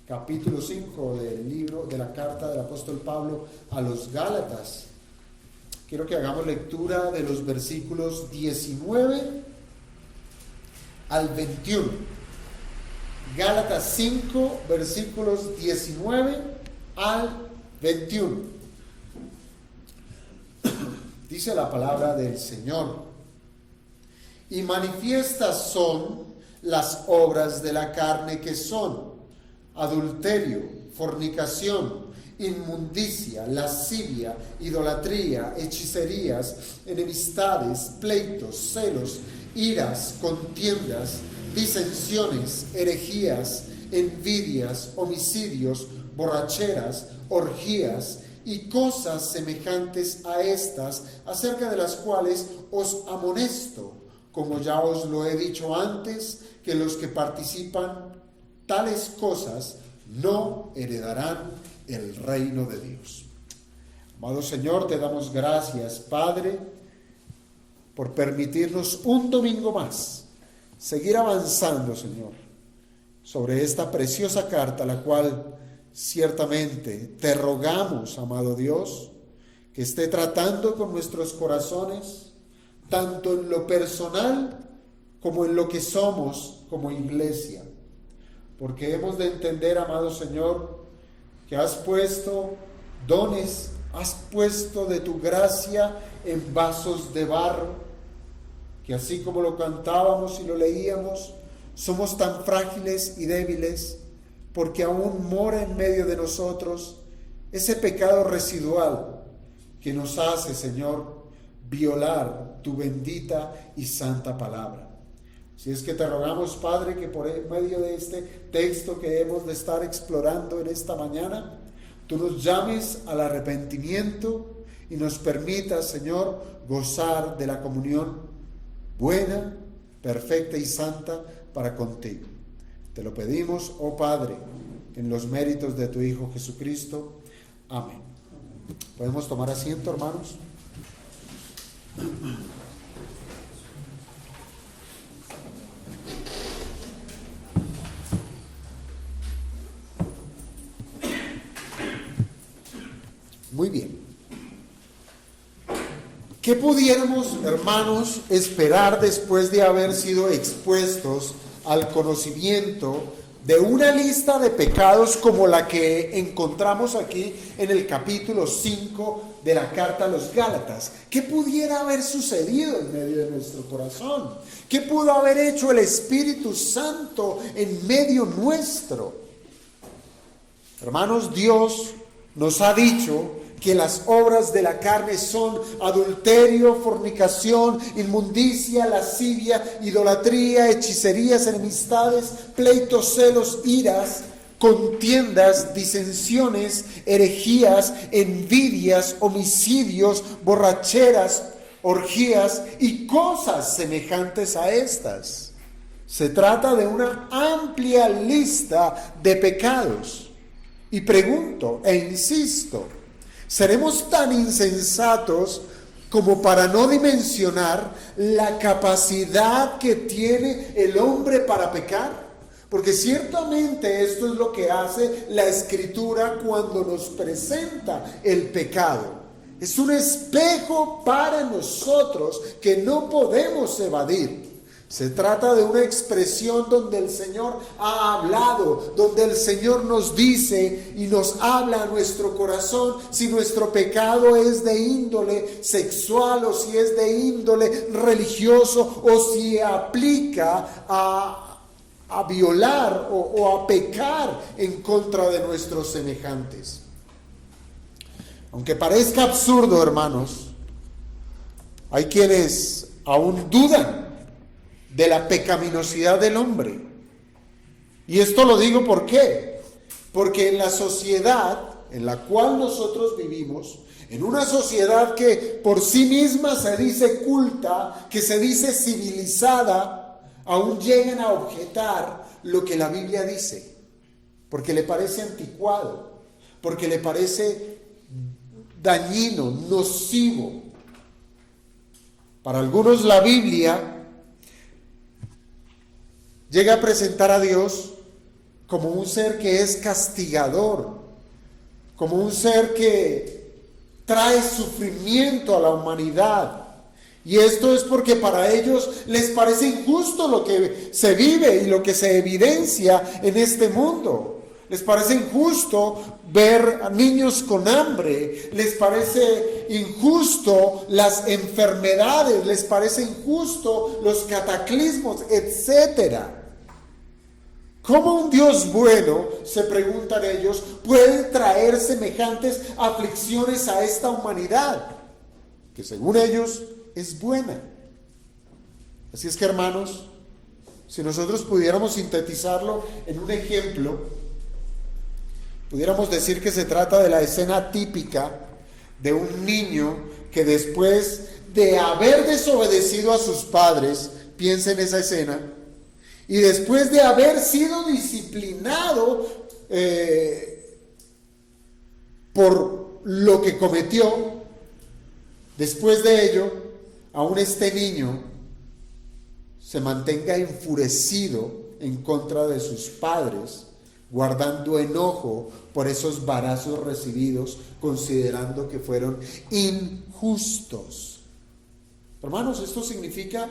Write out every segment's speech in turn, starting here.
Capítulo 5 del libro de la carta del apóstol Pablo a los Gálatas. Quiero que hagamos lectura de los versículos 19 al 21. Gálatas 5, versículos 19 al 21. Dice la palabra del Señor: y manifiestas son las obras de la carne, que son adulterio, fornicación, inmundicia, lascivia, idolatría, hechicerías, enemistades, pleitos, celos, iras, contiendas, disensiones, herejías, envidias, homicidios, borracheras, orgías y cosas semejantes a estas, acerca de las cuales os amonesto, como ya os lo he dicho antes, que los que participan tales cosas no heredarán el reino de Dios. Amado Señor, te damos gracias, Padre, por permitirnos un domingo más seguir avanzando, Señor, sobre esta preciosa carta, la cual ciertamente te rogamos, amado Dios, que esté tratando con nuestros corazones, tanto en lo personal como en lo que somos como iglesia. Porque hemos de entender, amado Señor, que has puesto dones, has puesto de tu gracia en vasos de barro, que así como lo cantábamos y lo leíamos, somos tan frágiles y débiles, porque aún mora en medio de nosotros ese pecado residual que nos hace, Señor, violar tu bendita y santa palabra. Si es que te rogamos, Padre, que por medio de este texto que hemos de estar explorando en esta mañana, tú nos llames al arrepentimiento y nos permitas, Señor, gozar de la comunión buena, perfecta y santa para contigo. Te lo pedimos, oh Padre, en los méritos de tu Hijo Jesucristo. Amén. ¿Podemos tomar asiento, hermanos? Muy bien. ¿Qué pudiéramos, hermanos, esperar después de haber sido expuestos al conocimiento de una lista de pecados como la que encontramos aquí en el capítulo 5 de la carta a los Gálatas? ¿Qué pudiera haber sucedido en medio de nuestro corazón? ¿Qué pudo haber hecho el Espíritu Santo en medio nuestro? Hermanos, Dios nos ha dicho que las obras de la carne son adulterio, fornicación, inmundicia, lascivia, idolatría, hechicerías, enemistades, pleitos, celos, iras, contiendas, disensiones, herejías, envidias, homicidios, borracheras, orgías y cosas semejantes a estas. Se trata de una amplia lista de pecados. Y pregunto e insisto, ¿seremos tan insensatos como para no dimensionar la capacidad que tiene el hombre para pecar? Porque ciertamente esto es lo que hace la Escritura cuando nos presenta el pecado. Es un espejo para nosotros que no podemos evadir. Se trata de una expresión donde el Señor ha hablado, donde el Señor nos dice y nos habla a nuestro corazón si nuestro pecado es de índole sexual o si es de índole religioso o si aplica a violar o a pecar en contra de nuestros semejantes. Aunque parezca absurdo, hermanos, hay quienes aún dudan de la pecaminosidad del hombre. Y esto lo digo ¿por qué? Porque en la sociedad en la cual nosotros vivimos, en una sociedad que por sí misma se dice culta, que se dice civilizada, aún llegan a objetar lo que la Biblia dice, porque le parece anticuado, porque le parece dañino, nocivo. Para algunos la Biblia llega a presentar a Dios como un ser que es castigador, como un ser que trae sufrimiento a la humanidad. Y esto es porque para ellos les parece injusto lo que se vive y lo que se evidencia en este mundo. Les parece injusto ver a niños con hambre, les parece injusto las enfermedades, les parece injusto los cataclismos, etcétera. ¿Cómo un Dios bueno, se preguntan ellos, puede traer semejantes aflicciones a esta humanidad, que según ellos es buena? Así es que, hermanos, si nosotros pudiéramos sintetizarlo en un ejemplo, pudiéramos decir que se trata de la escena típica de un niño que después de haber desobedecido a sus padres, piensa en esa escena, y después de haber sido disciplinado por lo que cometió, después de ello, aún este niño se mantenga enfurecido en contra de sus padres, guardando enojo por esos varazos recibidos, considerando que fueron injustos. Hermanos, esto significa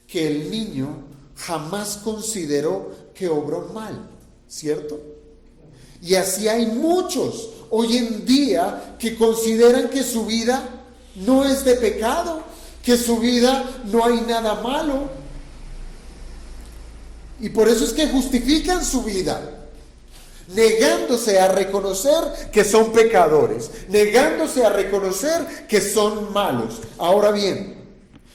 que el niño jamás consideró que obró mal, ¿cierto? Y así hay muchos hoy en día que consideran que su vida no es de pecado, que su vida no hay nada malo. Y por eso es que justifican su vida, negándose a reconocer que son pecadores, negándose a reconocer que son malos. Ahora bien,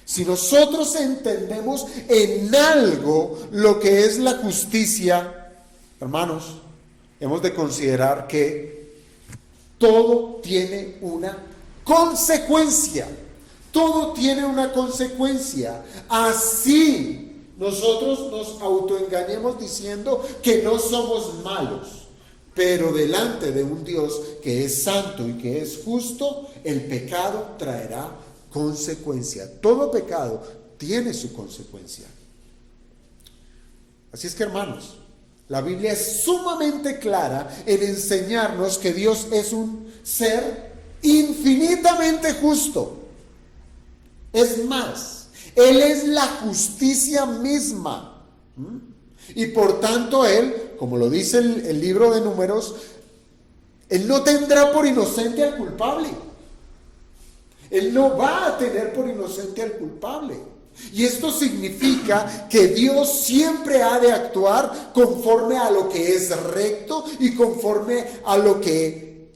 si nosotros entendemos en algo lo que es la justicia, hermanos, hemos de considerar que todo tiene una consecuencia. Todo tiene una consecuencia. Así nosotros nos autoengañemos diciendo que no somos malos, pero delante de un Dios que es santo y que es justo, el pecado traerá consecuencia. Todo pecado tiene su consecuencia. Así es que, hermanos, la Biblia es sumamente clara en enseñarnos que Dios es un ser infinitamente justo. Es más, Él es la justicia misma. Y por tanto Él, como lo dice el libro de Números, Él no tendrá por inocente al culpable. Él no va a tener por inocente al culpable. Y esto significa que Dios siempre ha de actuar conforme a lo que es recto y conforme a lo que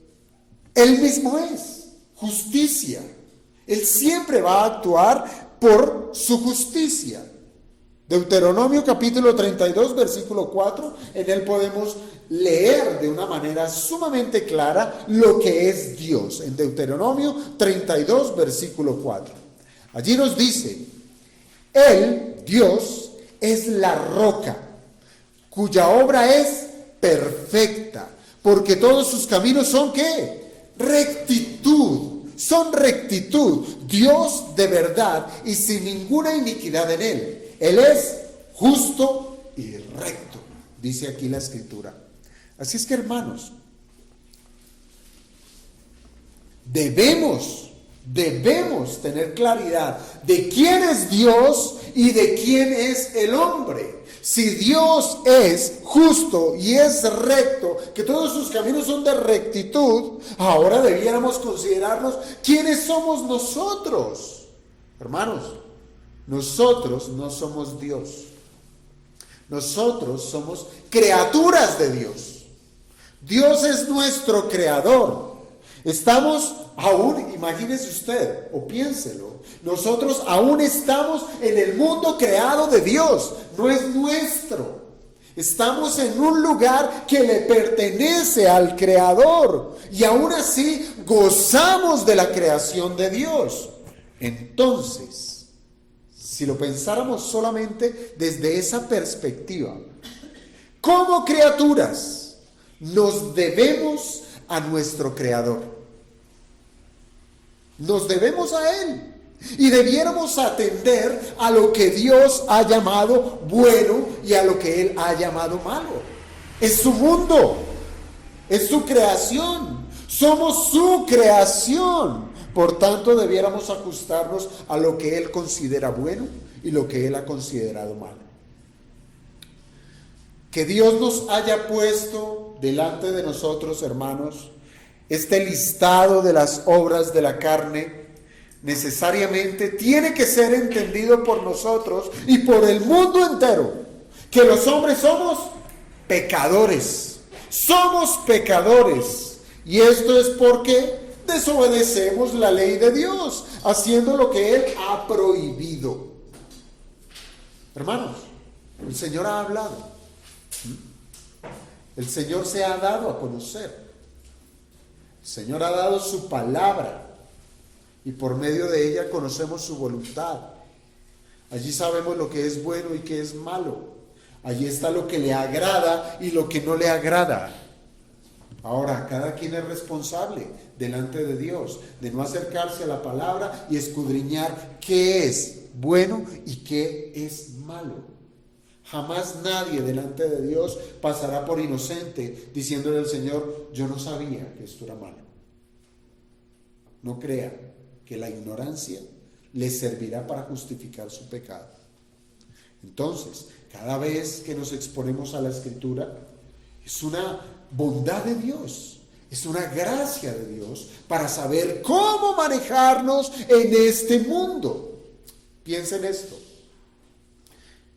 Él mismo es, justicia. Él siempre va a actuar por su justicia. Deuteronomio capítulo 32, versículo 4, en él podemos leer de una manera sumamente clara lo que es Dios. En Deuteronomio 32, versículo 4. Allí nos dice: Él, Dios, es la roca, cuya obra es perfecta, porque todos sus caminos son ¿qué? Rectitud. Son rectitud, Dios de verdad y sin ninguna iniquidad en Él. Él es justo y recto, dice aquí la Escritura. Así es que, hermanos, debemos tener claridad de quién es Dios y de quién es el hombre. Si Dios es justo y es recto, que todos sus caminos son de rectitud, ahora debiéramos considerarnos quiénes somos nosotros. Hermanos, nosotros no somos Dios. Nosotros somos criaturas de Dios. Dios es nuestro creador. Estamos aún, imagínese usted, o piénselo, nosotros aún estamos en el mundo creado de Dios, no es nuestro. Estamos en un lugar que le pertenece al Creador y aún así gozamos de la creación de Dios. Entonces, si lo pensáramos solamente desde esa perspectiva, como criaturas nos debemos a nuestro Creador. Nos debemos a Él. Y debiéramos atender a lo que Dios ha llamado bueno y a lo que Él ha llamado malo. Es su mundo, es su creación, somos su creación. Por tanto, debiéramos ajustarnos a lo que Él considera bueno y lo que Él ha considerado malo. Que Dios nos haya puesto delante de nosotros, hermanos, este listado de las obras de la carne, necesariamente tiene que ser entendido por nosotros y por el mundo entero, que los hombres somos pecadores, y esto es porque desobedecemos la ley de Dios, haciendo lo que Él ha prohibido. Hermanos, el Señor ha hablado, el Señor se ha dado a conocer, el Señor ha dado su palabra, y por medio de ella conocemos su voluntad. Allí sabemos lo que es bueno y que es malo. Allí está lo que le agrada y lo que no le agrada. Ahora, cada quien es responsable delante de Dios de no acercarse a la palabra y escudriñar qué es bueno y qué es malo. Jamás nadie delante de Dios pasará por inocente diciéndole al Señor: yo no sabía que esto era malo. No crea que la ignorancia le servirá para justificar su pecado. Entonces, cada vez que nos exponemos a la Escritura, es una bondad de Dios, es una gracia de Dios para saber cómo manejarnos en este mundo. Piensen esto: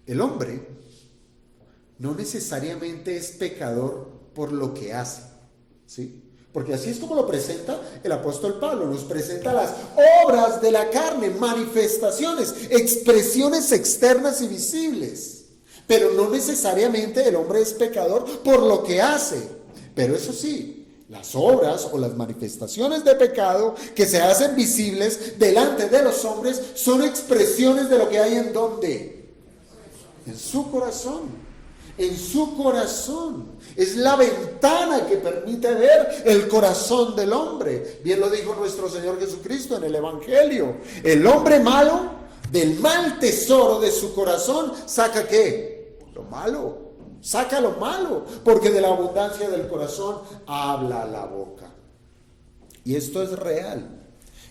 el hombre no necesariamente es pecador por lo que hace, ¿sí? Porque así es como lo presenta el apóstol Pablo. Nos presenta las obras de la carne, manifestaciones, expresiones externas y visibles. Pero no necesariamente el hombre es pecador por lo que hace. Pero eso sí, las obras o las manifestaciones de pecado que se hacen visibles delante de los hombres son expresiones de lo que hay en ¿dónde? En su corazón. En su corazón. Es la ventana que permite ver el corazón del hombre. Bien lo dijo nuestro Señor Jesucristo en el Evangelio. El hombre malo, del mal tesoro de su corazón, saca ¿qué? Lo malo. Saca lo malo, porque de la abundancia del corazón habla la boca. Y esto es real.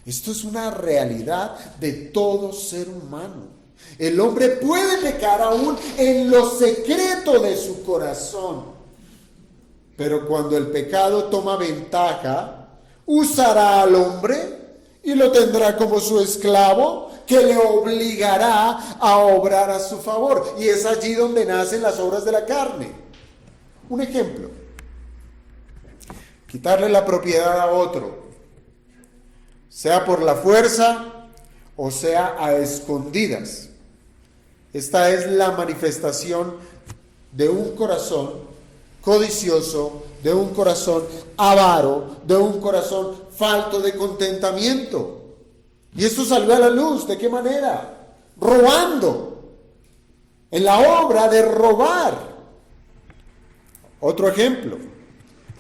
Esto es una realidad de todo ser humano. El hombre puede pecar aún en lo secreto de su corazón. Pero cuando el pecado toma ventaja, usará al hombre y lo tendrá como su esclavo, que le obligará a obrar a su favor. Y es allí donde nacen las obras de la carne. Un ejemplo: quitarle la propiedad a otro, sea por la fuerza o sea a escondidas. Esta es la manifestación de un corazón codicioso, de un corazón avaro, de un corazón falto de contentamiento. Y esto salió a la luz. ¿De qué manera? Robando. En la obra de robar. Otro ejemplo: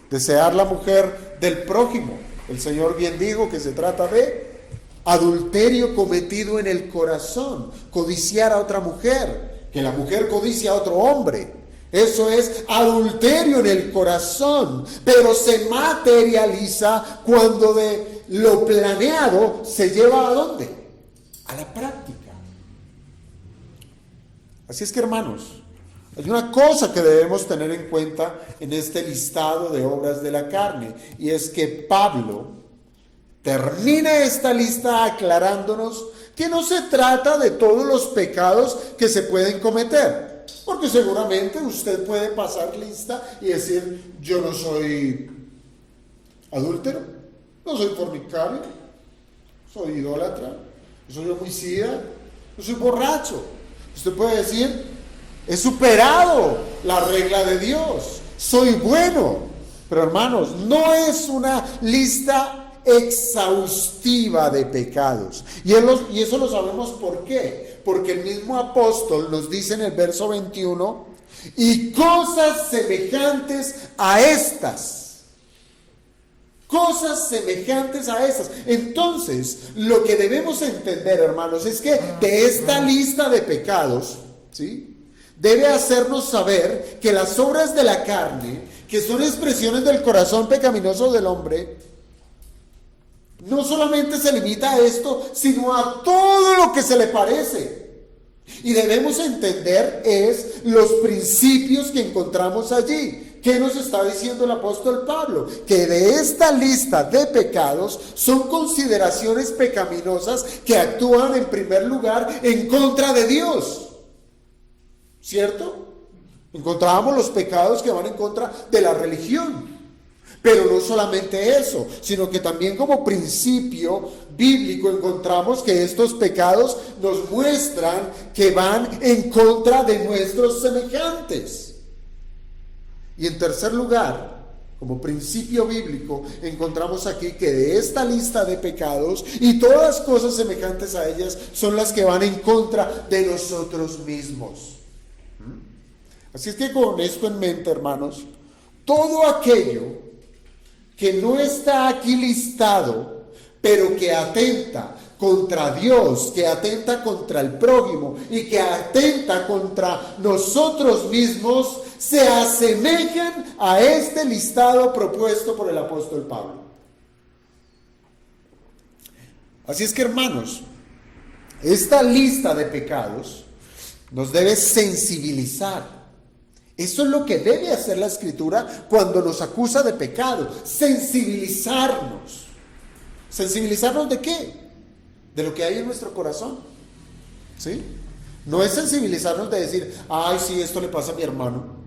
desear la mujer del prójimo. El Señor bien dijo que se trata de adulterio cometido en el corazón. Codiciar a otra mujer, que la mujer codicia a otro hombre. Eso es adulterio en el corazón, pero se materializa cuando de lo planeado se lleva ¿a dónde? A la práctica. Así es que, hermanos, hay una cosa que debemos tener en cuenta en este listado de obras de la carne, y es que Pablo termina esta lista aclarándonos que no se trata de todos los pecados que se pueden cometer. Porque seguramente usted puede pasar lista y decir: yo no soy adúltero, no soy fornicario, soy idólatra, soy homicida, yo soy borracho. Usted puede decir: he superado la regla de Dios, soy bueno. Pero hermanos, no es una lista exhaustiva de pecados. Y eso lo sabemos ¿por qué? Porque el mismo apóstol nos dice en el verso 21: y cosas semejantes a estas Cosas semejantes a esas. Entonces, lo que debemos entender, hermanos, es que de esta lista de pecados, ¿sí?, debe hacernos saber que las obras de la carne, que son expresiones del corazón pecaminoso del hombre, no solamente se limita a esto, sino a todo lo que se le parece. Y debemos entender los principios que encontramos allí. ¿Qué nos está diciendo el apóstol Pablo? Que de esta lista de pecados son consideraciones pecaminosas que actúan en primer lugar en contra de Dios. ¿Cierto? Encontrábamos los pecados que van en contra de la religión. Pero no solamente eso, sino que también como principio bíblico encontramos que estos pecados nos muestran que van en contra de nuestros semejantes. Y en tercer lugar, como principio bíblico, encontramos aquí que de esta lista de pecados y todas cosas semejantes a ellas son las que van en contra de nosotros mismos. Así es que con esto en mente, hermanos, todo aquello que no está aquí listado, pero que atenta contra Dios, que atenta contra el prójimo y que atenta contra nosotros mismos, se asemejan a este listado propuesto por el apóstol Pablo. Así es que, hermanos, esta lista de pecados nos debe sensibilizar. Eso es lo que debe hacer la Escritura cuando nos acusa de pecado, sensibilizarnos. ¿Sensibilizarnos de qué? De lo que hay en nuestro corazón, ¿sí? No es sensibilizarnos de decir, ay, sí, esto le pasa a mi hermano,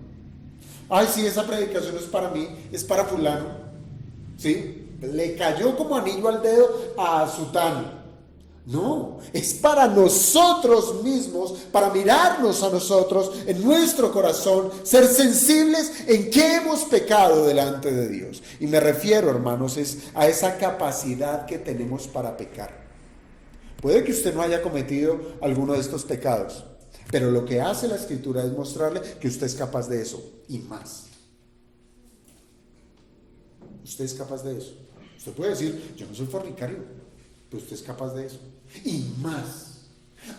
ay, sí, esa predicación no es para mí, es para fulano, ¿sí? Le cayó como anillo al dedo a sutano. No, es para nosotros mismos, para mirarnos a nosotros en nuestro corazón, ser sensibles en qué hemos pecado delante de Dios. Y me refiero, hermanos, a esa capacidad que tenemos para pecar. Puede que usted no haya cometido alguno de estos pecados, pero lo que hace la Escritura es mostrarle que usted es capaz de eso y más. Usted es capaz de eso. Usted puede decir, yo no soy fornicario, pero usted es capaz de eso y más.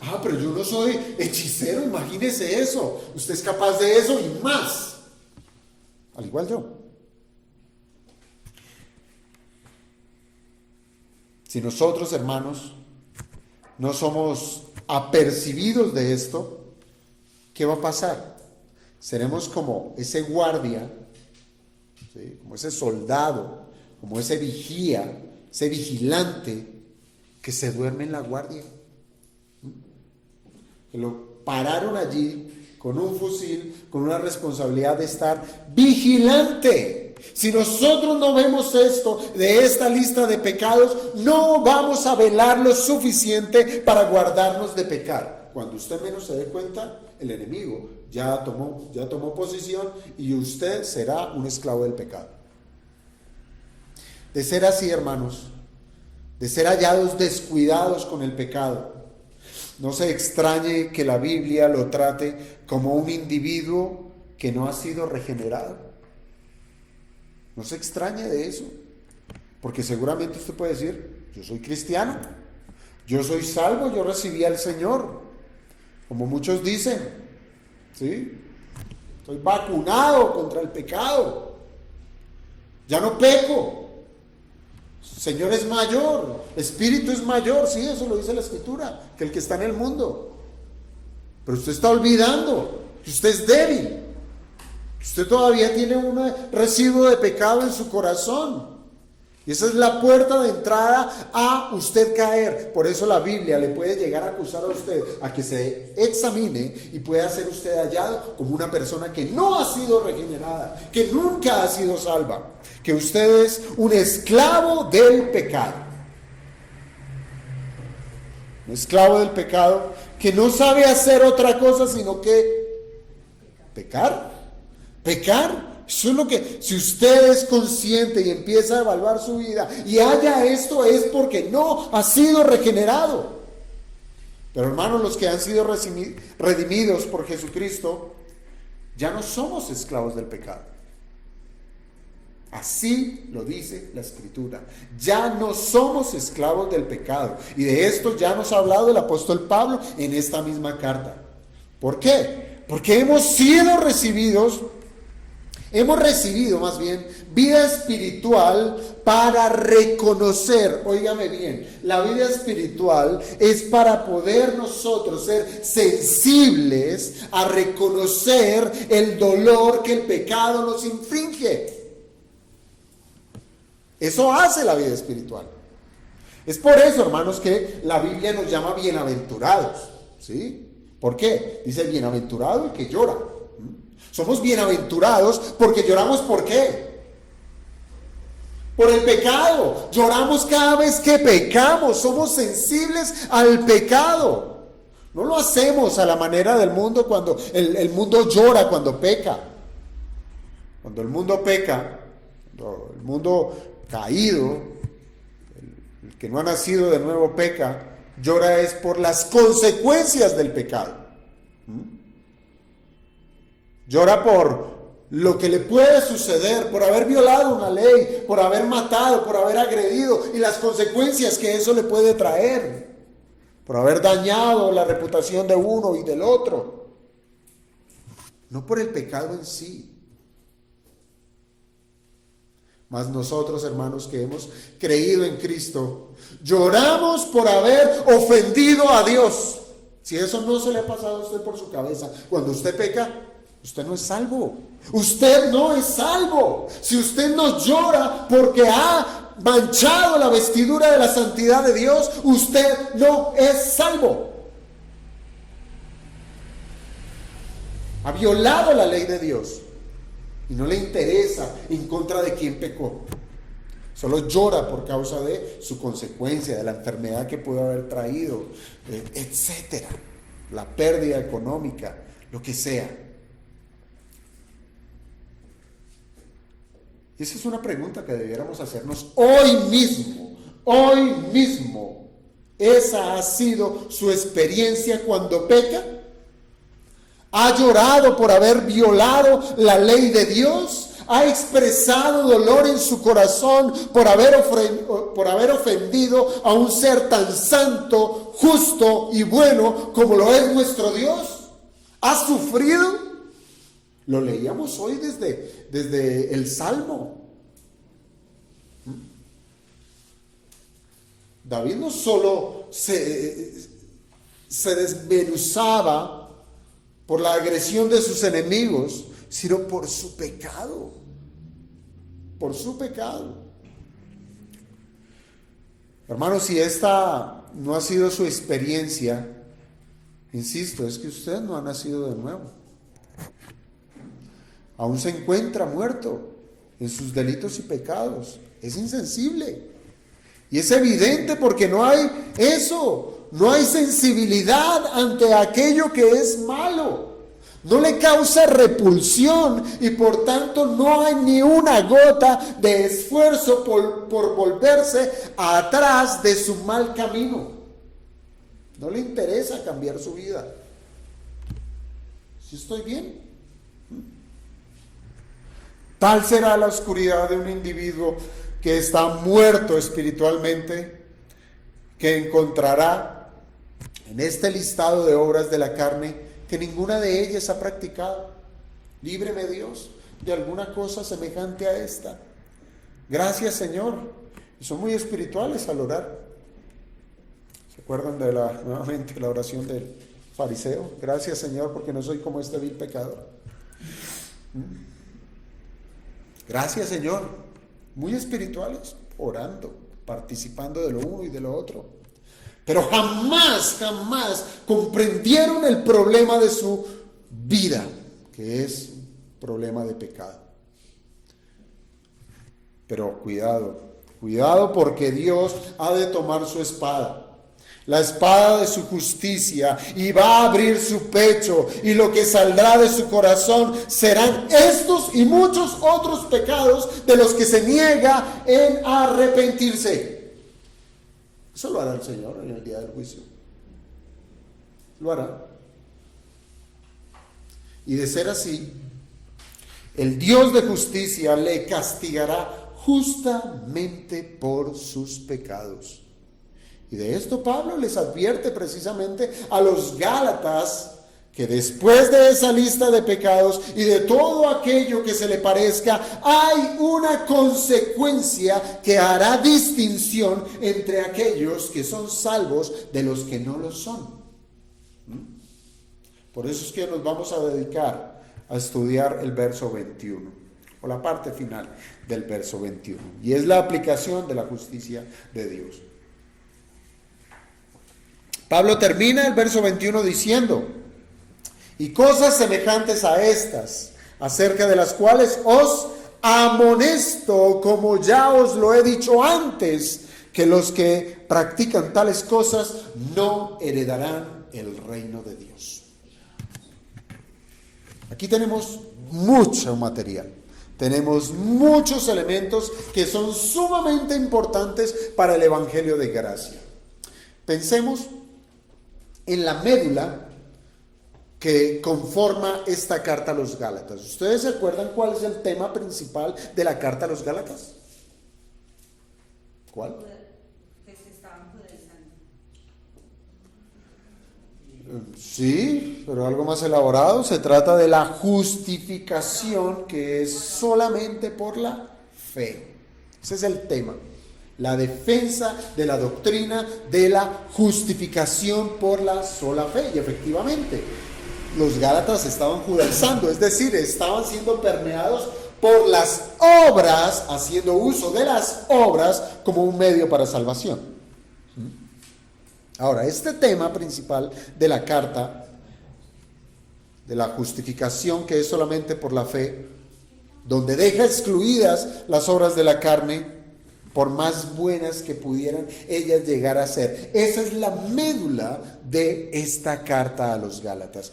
Ah, pero yo no soy hechicero, imagínese eso. Usted es capaz de eso y más. Al igual yo. Si nosotros, hermanos, no somos apercibidos de esto, ¿qué va a pasar? Seremos como ese guardia, ¿sí?, como ese soldado, como ese vigía, ese vigilante que se duerme en la guardia. Que lo pararon allí con un fusil, con una responsabilidad de estar vigilante. Si nosotros no vemos esto de esta lista de pecados, no vamos a velar lo suficiente para guardarnos de pecar. Cuando usted menos se dé cuenta, el enemigo ya tomó posición y usted será un esclavo del pecado. De ser así, hermanos, de ser hallados descuidados con el pecado, no se extrañe que la Biblia lo trate como un individuo que no ha sido regenerado. No se extrañe de eso, porque seguramente usted puede decir, yo soy cristiano, yo soy salvo, yo recibí al Señor, como muchos dicen, ¿sí? Estoy vacunado contra el pecado, ya no peco. Señor es mayor, Espíritu es mayor, sí, eso lo dice la Escritura, que el que está en el mundo. Pero usted está olvidando que usted es débil, que usted todavía tiene un residuo de pecado en su corazón. Y esa es la puerta de entrada a usted caer. Por eso la Biblia le puede llegar a acusar a usted a que se examine y pueda ser usted hallado como una persona que no ha sido regenerada, que nunca ha sido salva, que usted es un esclavo del pecado. Un esclavo del pecado que no sabe hacer otra cosa sino que pecar. Pecar. Eso es lo que, si usted es consciente y empieza a evaluar su vida y haya esto, es porque no ha sido regenerado. Pero hermanos, los que han sido redimidos por Jesucristo, ya no somos esclavos del pecado. Así lo dice la Escritura. Ya no somos esclavos del pecado. Y de esto ya nos ha hablado el apóstol Pablo en esta misma carta. ¿Por qué? Porque hemos recibido más bien vida espiritual para reconocer, óigame bien, la vida espiritual es para poder nosotros ser sensibles a reconocer el dolor que el pecado nos inflige. Eso hace la vida espiritual. Es por eso, hermanos, que la Biblia nos llama bienaventurados, ¿sí? ¿Por qué? Dice bienaventurado el que llora. Somos bienaventurados porque lloramos. ¿Por qué? Por el pecado. Lloramos cada vez que pecamos. Somos sensibles al pecado. No lo hacemos a la manera del mundo cuando el mundo llora cuando peca. Cuando el mundo peca, cuando el mundo caído, el que no ha nacido de nuevo peca, llora es por las consecuencias del pecado. Llora por lo que le puede suceder, por haber violado una ley, por haber matado, por haber agredido y las consecuencias que eso le puede traer, por haber dañado la reputación de uno y del otro. No por el pecado en sí. Mas nosotros, hermanos, que hemos creído en Cristo, lloramos por haber ofendido a Dios. Si eso no se le ha pasado a usted por su cabeza, cuando usted peca, usted no es salvo. Usted no es salvo. Si usted no llora porque ha manchado la vestidura de la santidad de Dios, usted no es salvo. Ha violado la ley de Dios y no le interesa en contra de quién pecó. Solo llora por causa de su consecuencia, de la enfermedad que pudo haber traído, etcétera, la pérdida económica, lo que sea. Esa es una pregunta que debiéramos hacernos hoy mismo. Hoy mismo. ¿Esa ha sido su experiencia cuando peca? ¿Ha llorado por haber violado la ley de Dios? ¿Ha expresado dolor en su corazón por haber ofendido a un ser tan santo, justo y bueno como lo es nuestro Dios? ¿Ha sufrido? Lo leíamos hoy desde el Salmo. David no solo se desmenuzaba por la agresión de sus enemigos, sino por su pecado. Por su pecado. Hermanos, si esta no ha sido su experiencia, insisto, es que usted no ha nacido de nuevo. Aún se encuentra muerto en sus delitos y pecados. Es insensible. Y es evidente porque no hay eso. No hay sensibilidad ante aquello que es malo. No le causa repulsión y por tanto no hay ni una gota de esfuerzo por volverse atrás de su mal camino. No le interesa cambiar su vida. ¿Sí estoy bien? Tal será la oscuridad de un individuo que está muerto espiritualmente, que encontrará en este listado de obras de la carne que ninguna de ellas ha practicado. Líbreme Dios de alguna cosa semejante a esta. Gracias, Señor. Y son muy espirituales al orar. ¿Se acuerdan nuevamente la oración del fariseo? Gracias, Señor, porque no soy como este vil pecador. Gracias, Señor. Muy espirituales, orando, participando de lo uno y de lo otro. Pero jamás comprendieron el problema de su vida, que es un problema de pecado. Pero cuidado porque Dios ha de tomar su espada. La espada de su justicia, y va a abrir su pecho, y lo que saldrá de su corazón serán estos y muchos otros pecados de los que se niega en arrepentirse. Eso lo hará el Señor en el día del juicio. Lo hará. Y de ser así, El Dios de justicia le castigará justamente por sus pecados. Y de esto Pablo les advierte precisamente a los Gálatas, que después de esa lista de pecados y de todo aquello que se le parezca, hay una consecuencia que hará distinción entre aquellos que son salvos de los que no lo son. Por eso es que nos vamos a dedicar a estudiar el verso 21, o la parte final del verso 21, y es la aplicación de la justicia de Dios. Pablo termina el verso 21 diciendo: y cosas semejantes a estas, acerca de las cuales os amonesto, como ya os lo he dicho antes, que los que practican tales cosas no heredarán el reino de Dios. Aquí tenemos mucho material, tenemos muchos elementos que son sumamente importantes para el Evangelio de gracia. Pensemos en la médula que conforma esta carta a los Gálatas. ¿Ustedes se acuerdan cuál es el tema principal de la carta a los Gálatas? ¿Cuál? Que se estaban judaizando. Sí, pero algo más elaborado. Se trata de la justificación, que es solamente por la fe. Ese es el tema. La defensa de la doctrina de la justificación por la sola fe. Y efectivamente, los Gálatas estaban judaizando, es decir, estaban siendo permeados por las obras, haciendo uso de las obras como un medio para salvación. Ahora, este tema principal de la carta, de la justificación que es solamente por la fe, donde deja excluidas las obras de la carne, por más buenas que pudieran ellas llegar a ser. Esa es la médula de esta carta a los Gálatas.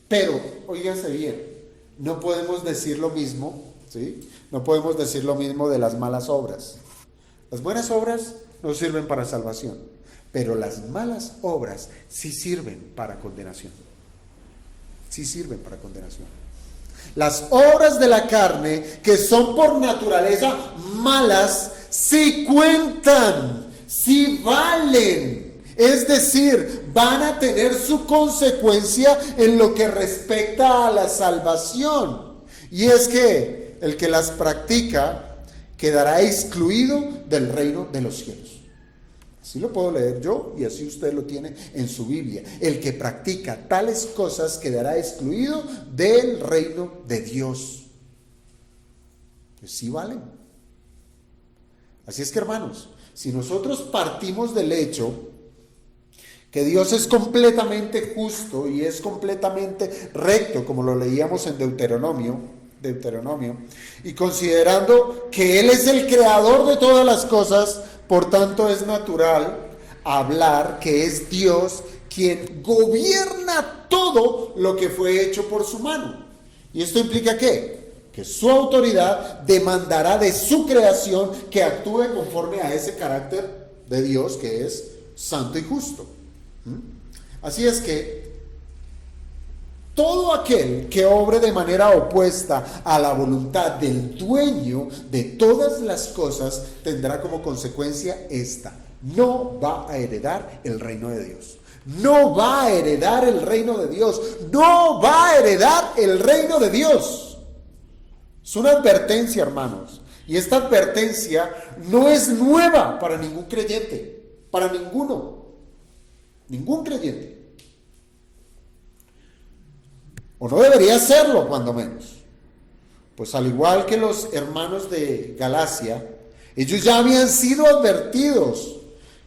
Pero, óiganse bien, no podemos decir lo mismo, ¿sí? No podemos decir lo mismo de las malas obras. Las buenas obras no sirven para salvación, pero las malas obras sí sirven para condenación. Sí sirven para condenación. Las obras de la carne, que son por naturaleza malas, sí cuentan, sí valen. Es decir, van a tener su consecuencia en lo que respecta a la salvación. Y es que el que las practica quedará excluido del reino de los cielos. Así lo puedo leer yo y así usted lo tiene en su Biblia. El que practica tales cosas quedará excluido del reino de Dios. Pues sí valen. Así es que, hermanos, si nosotros partimos del hecho que Dios es completamente justo y es completamente recto, como lo leíamos en Deuteronomio, y considerando que Él es el creador de todas las cosas, por tanto es natural hablar que es Dios quien gobierna todo lo que fue hecho por su mano. ¿Y esto implica qué? Que su autoridad demandará de su creación que actúe conforme a ese carácter de Dios que es santo y justo. Así es que todo aquel que obre de manera opuesta a la voluntad del dueño de todas las cosas tendrá como consecuencia esta: no va a heredar el reino de Dios. No va a heredar el reino de Dios. No va a heredar el reino de Dios. Es una advertencia, hermanos. Y esta advertencia no es nueva para ningún creyente. Para ninguno. Ningún creyente. O no debería serlo, cuando menos. Pues al igual que los hermanos de Galacia, ellos ya habían sido advertidos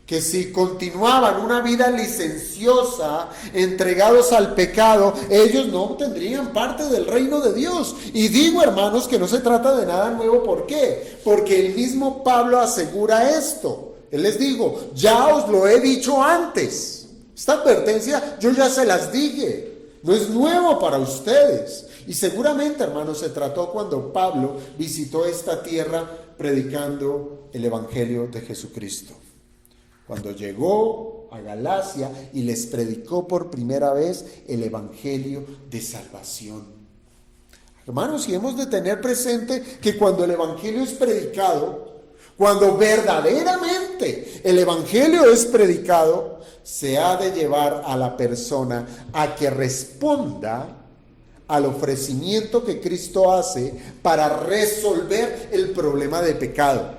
que si continuaban una vida licenciosa, entregados al pecado, ellos no tendrían parte del reino de Dios. Y digo, hermanos, que no se trata de nada nuevo. ¿Por qué? Porque el mismo Pablo asegura esto. Él les digo, ya os lo he dicho antes. Esta advertencia yo ya se las dije. No es nuevo para ustedes. Y seguramente, hermanos, se trató cuando Pablo visitó esta tierra predicando el Evangelio de Jesucristo. Cuando llegó a Galacia y les predicó por primera vez el Evangelio de salvación. Hermanos, y hemos de tener presente que cuando el Evangelio es predicado, cuando verdaderamente el Evangelio es predicado, se ha de llevar a la persona a que responda al ofrecimiento que Cristo hace para resolver el problema de pecado.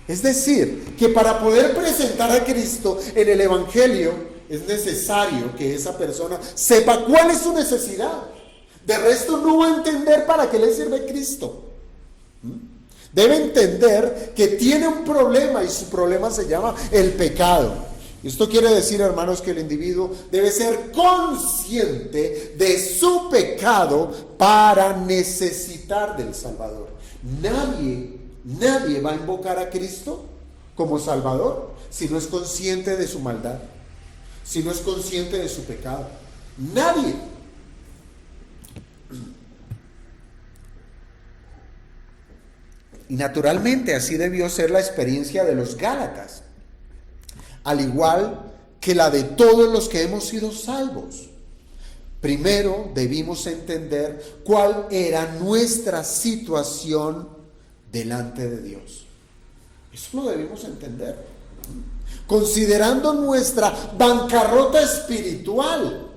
Es decir, que para poder presentar a Cristo en el Evangelio es necesario que esa persona sepa cuál es su necesidad. De resto no va a entender para qué le sirve Cristo. Debe entender que tiene un problema y su problema se llama el pecado. Esto quiere decir, hermanos, que el individuo debe ser consciente de su pecado para necesitar del Salvador. Nadie va a invocar a Cristo como Salvador si no es consciente de su maldad, si no es consciente de su pecado. Nadie. Y naturalmente así debió ser la experiencia de los Gálatas, al igual que la de todos los que hemos sido salvos. Primero debimos entender cuál era nuestra situación delante de Dios. Eso lo debimos entender. Considerando nuestra bancarrota espiritual.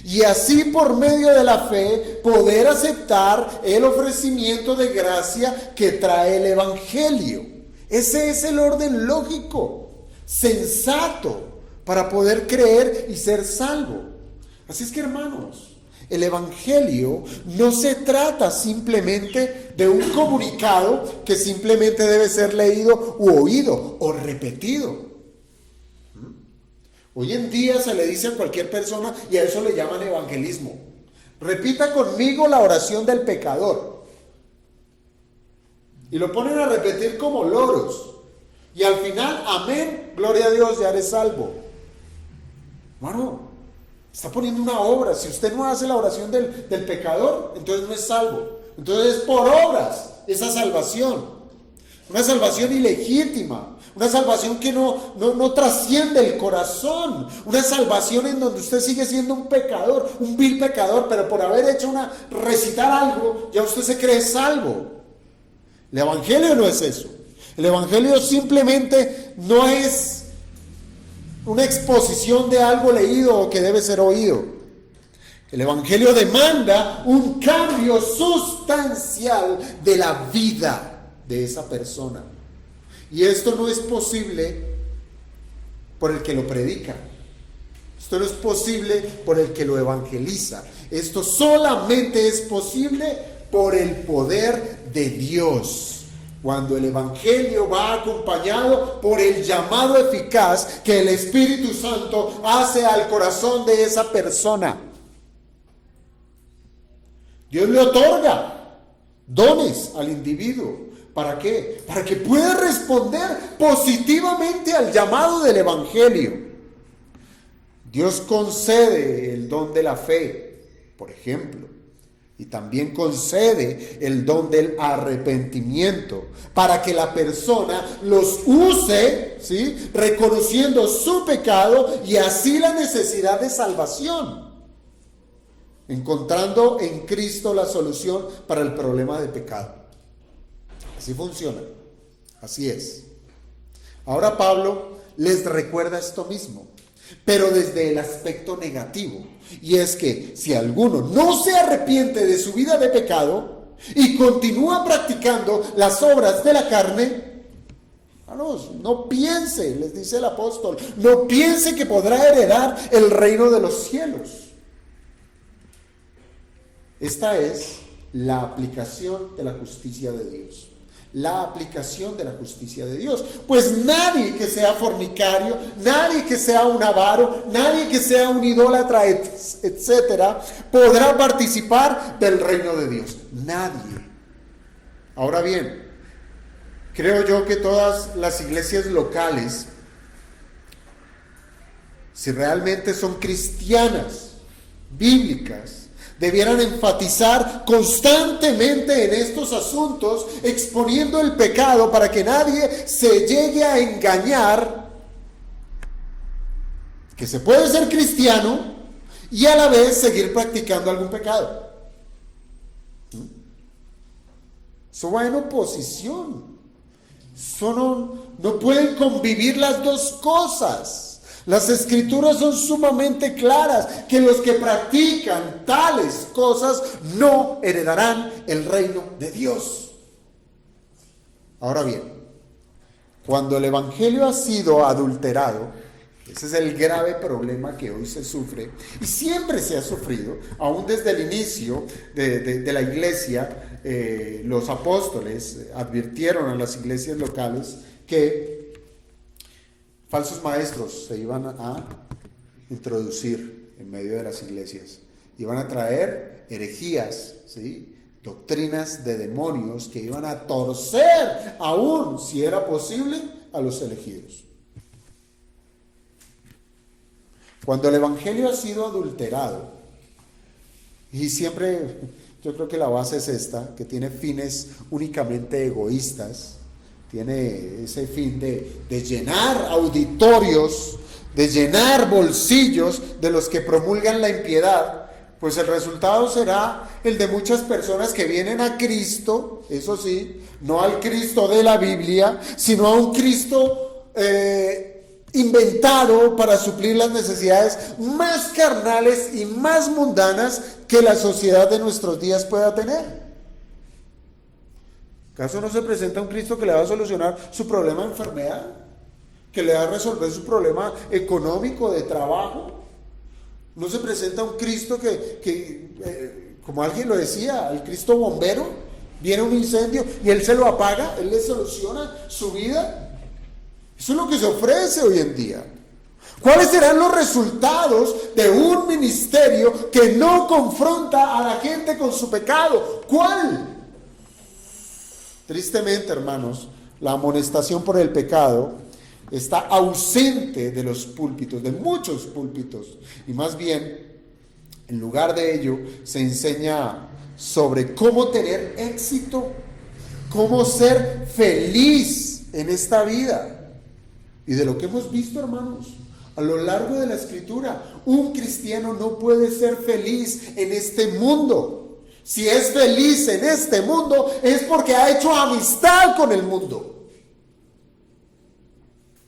Y así por medio de la fe poder aceptar el ofrecimiento de gracia que trae el Evangelio. Ese es el orden lógico, sensato, para poder creer y ser salvo. Así es que, hermanos, el Evangelio no se trata simplemente de un comunicado que simplemente debe ser leído u oído o repetido. Hoy en día se le dice a cualquier persona y a eso le llaman evangelismo. Repita conmigo la oración del pecador. Y lo ponen a repetir como loros. Y al final, amén, gloria a Dios, ya eres salvo. Hermano, está poniendo una obra. Si usted no hace la oración del pecador, entonces no es salvo. Entonces es por obras esa salvación. Una salvación ilegítima. Una salvación que no trasciende el corazón. Una salvación en donde usted sigue siendo un pecador, un vil pecador, pero por haber hecho recitar algo, ya usted se cree salvo. El Evangelio no es eso. El Evangelio simplemente no es una exposición de algo leído o que debe ser oído. El Evangelio demanda un cambio sustancial de la vida de esa persona. Y esto no es posible por el que lo predica. Esto no es posible por el que lo evangeliza. Esto solamente es posible por el poder de Dios. Cuando el Evangelio va acompañado por el llamado eficaz que el Espíritu Santo hace al corazón de esa persona. Dios le otorga dones al individuo. ¿Para qué? Para que pueda responder positivamente al llamado del Evangelio. Dios concede el don de la fe, por ejemplo, y también concede el don del arrepentimiento, para que la persona los use, ¿sí?, reconociendo su pecado y así la necesidad de salvación, encontrando en Cristo la solución para el problema de pecado. Así funciona, así es. Ahora Pablo les recuerda esto mismo, pero desde el aspecto negativo. Y es que si alguno no se arrepiente de su vida de pecado y continúa practicando las obras de la carne, no piense, les dice el apóstol, no piense que podrá heredar el reino de los cielos. Esta es la aplicación de la justicia de Dios. La aplicación de la justicia de Dios. Pues nadie que sea fornicario, nadie que sea un avaro, nadie que sea un idólatra, etcétera, podrá participar del reino de Dios. Nadie. Ahora bien, creo yo que todas las iglesias locales, si realmente son cristianas, bíblicas, debieran enfatizar constantemente en estos asuntos, exponiendo el pecado para que nadie se llegue a engañar que se puede ser cristiano y a la vez seguir practicando algún pecado. Eso va en oposición. Eso no pueden convivir las dos cosas. Las escrituras son sumamente claras, que los que practican tales cosas no heredarán el reino de Dios. Ahora bien, cuando el evangelio ha sido adulterado, ese es el grave problema que hoy se sufre y siempre se ha sufrido, aún desde el inicio de la iglesia. Los apóstoles advirtieron a las iglesias locales que falsos maestros se iban a introducir en medio de las iglesias, iban a traer herejías, ¿sí?, doctrinas de demonios que iban a torcer, aún si era posible, a los elegidos. Cuando el evangelio ha sido adulterado, y siempre yo creo que la base es esta, que tiene fines únicamente egoístas, tiene ese fin de llenar auditorios, de llenar bolsillos de los que promulgan la impiedad, pues el resultado será el de muchas personas que vienen a Cristo, eso sí, no al Cristo de la Biblia, sino a un Cristo inventado para suplir las necesidades más carnales y más mundanas que la sociedad de nuestros días pueda tener. ¿Acaso no se presenta un Cristo que le va a solucionar su problema de enfermedad? ¿Que le va a resolver su problema económico, de trabajo? ¿No se presenta un Cristo que como alguien lo decía, el Cristo bombero? Viene un incendio y Él se lo apaga, Él le soluciona su vida. Eso es lo que se ofrece hoy en día. ¿Cuáles serán los resultados de un ministerio que no confronta a la gente con su pecado? ¿Cuál? Tristemente, hermanos, la amonestación por el pecado está ausente de los púlpitos, de muchos púlpitos, y más bien, en lugar de ello, se enseña sobre cómo tener éxito, cómo ser feliz en esta vida. Y de lo que hemos visto, hermanos, a lo largo de la Escritura, un cristiano no puede ser feliz en este mundo. Si es feliz en este mundo, es porque ha hecho amistad con el mundo.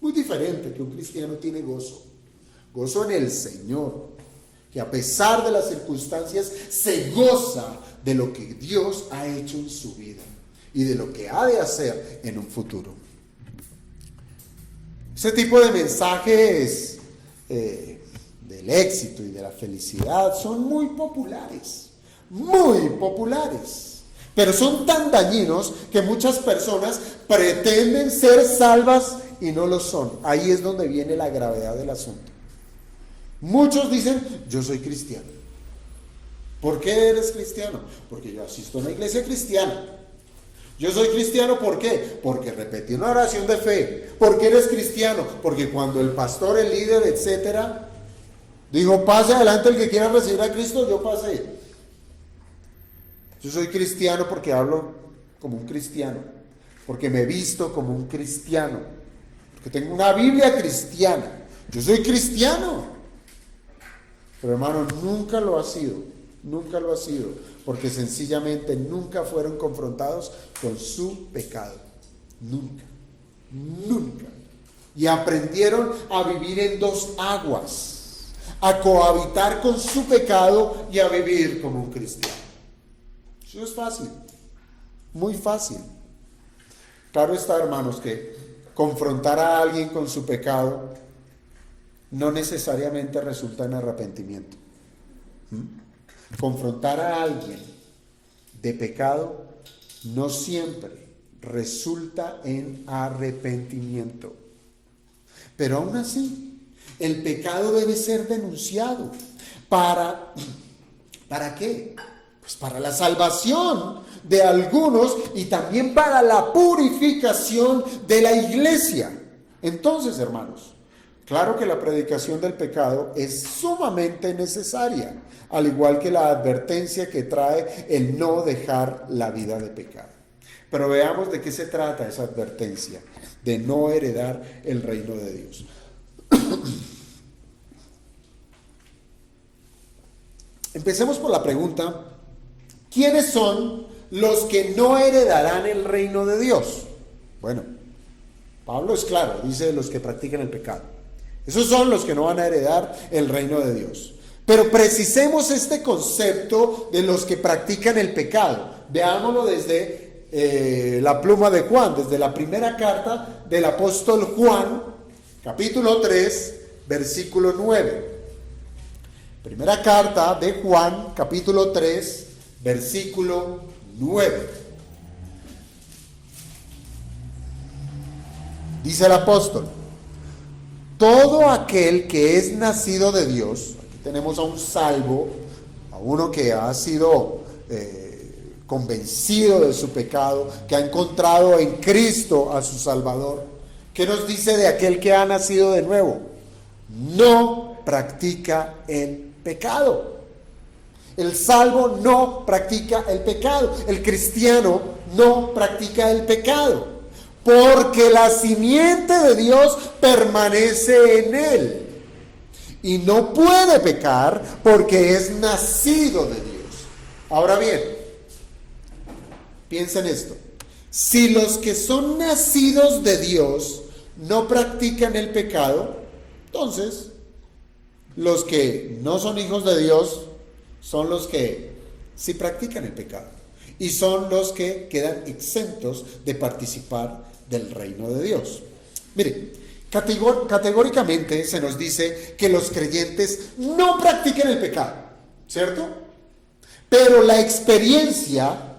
Muy diferente que un cristiano tiene gozo. Gozo en el Señor, que a pesar de las circunstancias se goza de lo que Dios ha hecho en su vida y de lo que ha de hacer en un futuro. Ese tipo de mensajes del éxito y de la felicidad son muy populares, pero son tan dañinos que muchas personas pretenden ser salvas y no lo son. Ahí es donde viene la gravedad del asunto. Muchos dicen, yo soy cristiano. ¿Por qué eres cristiano? Porque yo asisto a una iglesia cristiana. Yo soy cristiano, ¿por qué? Porque repetí una oración de fe. ¿Por qué eres cristiano? Porque cuando el pastor, el líder, etcétera, dijo, pase adelante el que quiera recibir a Cristo, yo pasé. Yo soy cristiano porque hablo como un cristiano, porque me visto como un cristiano, porque tengo una Biblia cristiana. Yo soy cristiano. Pero hermano, nunca lo ha sido, porque sencillamente nunca fueron confrontados con su pecado. Nunca. Y aprendieron a vivir en dos aguas, a cohabitar con su pecado y a vivir como un cristiano. Eso es fácil, muy fácil. Claro está, hermanos, que confrontar a alguien con su pecado no necesariamente resulta en arrepentimiento. Confrontar a alguien de pecado no siempre resulta en arrepentimiento. Pero aún así, el pecado debe ser denunciado. ¿Para qué? Pues para la salvación de algunos y también para la purificación de la iglesia. Entonces, hermanos, claro que la predicación del pecado es sumamente necesaria, al igual que la advertencia que trae el no dejar la vida de pecado. Pero veamos de qué se trata esa advertencia, de no heredar el reino de Dios. Empecemos por la pregunta, ¿quiénes son los que no heredarán el reino de Dios? Bueno, Pablo es claro, dice los que practican el pecado. Esos son los que no van a heredar el reino de Dios. Pero precisemos este concepto de los que practican el pecado. Veámoslo desde la pluma de Juan, desde la primera carta del apóstol Juan, capítulo 3, versículo 9. Primera carta de Juan, capítulo 3, versículo 9. Dice el apóstol: todo aquel que es nacido de Dios, aquí tenemos a un salvo, a uno que ha sido convencido de su pecado, que ha encontrado en Cristo a su Salvador. ¿Qué nos dice de aquel que ha nacido de nuevo? No practica el pecado. El salvo no practica el pecado. El cristiano no practica el pecado, porque la simiente de Dios permanece en él y no puede pecar porque es nacido de Dios. Ahora bien, piensa en esto: si los que son nacidos de Dios no practican el pecado, entonces los que no son hijos de Dios son los que sí practican el pecado y son los que quedan exentos de participar del reino de Dios. Mire, categóricamente se nos dice que los creyentes no practiquen el pecado, ¿cierto? Pero la experiencia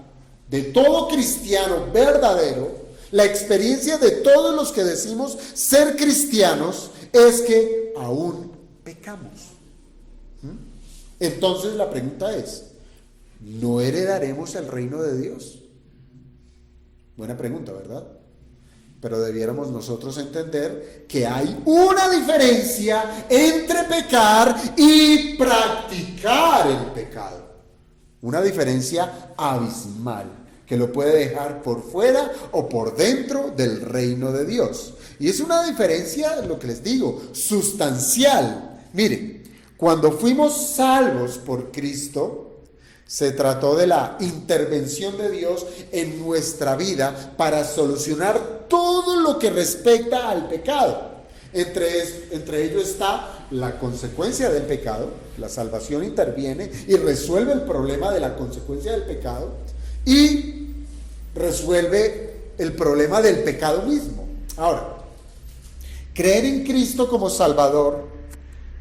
de todo cristiano verdadero, la experiencia de todos los que decimos ser cristianos, es que aún pecamos. Entonces la pregunta es: ¿no heredaremos el reino de Dios? Buena pregunta, ¿verdad? Pero debiéramos nosotros entender que hay una diferencia entre pecar y practicar el pecado. Una diferencia abismal que lo puede dejar por fuera o por dentro del reino de Dios. Y es una diferencia, lo que les digo, sustancial. Miren, cuando fuimos salvos por Cristo, se trató de la intervención de Dios en nuestra vida para solucionar todo lo que respecta al pecado. Entre ello está la consecuencia del pecado. La salvación interviene y resuelve el problema de la consecuencia del pecado y resuelve el problema del pecado mismo. Ahora, creer en Cristo como Salvador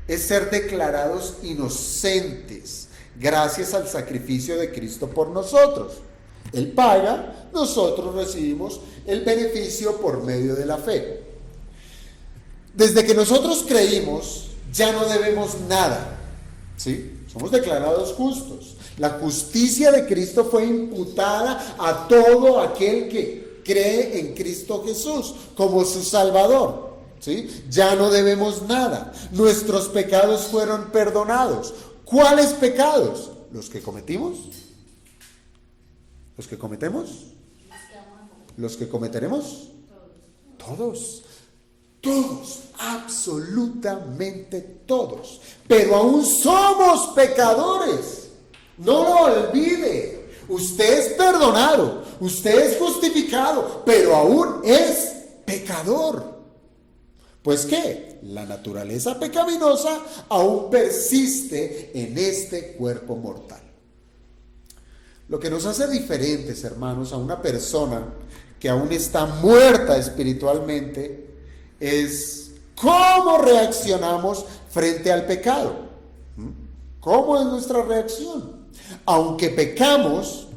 es ser declarados inocentes gracias al sacrificio de Cristo por nosotros. Él paga, nosotros recibimos el beneficio por medio de la fe. Desde que nosotros creímos, ya no debemos nada, ¿sí? Somos declarados justos. La justicia de Cristo fue imputada a todo aquel que cree en Cristo Jesús como su Salvador, ¿sí? Ya no debemos nada. Nuestros pecados fueron perdonados. ¿Cuáles pecados? ¿Los que cometimos? ¿Los que cometemos? ¿Los que cometeremos? Todos. Todos, absolutamente todos. Pero aún somos pecadores. No lo olvide. Usted es perdonado, usted es justificado, pero aún es pecador. Pues ¿qué? La naturaleza pecaminosa aún persiste en este cuerpo mortal. Lo que nos hace diferentes, hermanos, a una persona que aún está muerta espiritualmente es cómo reaccionamos frente al pecado. ¿Cómo es nuestra reacción? Aunque pecamos,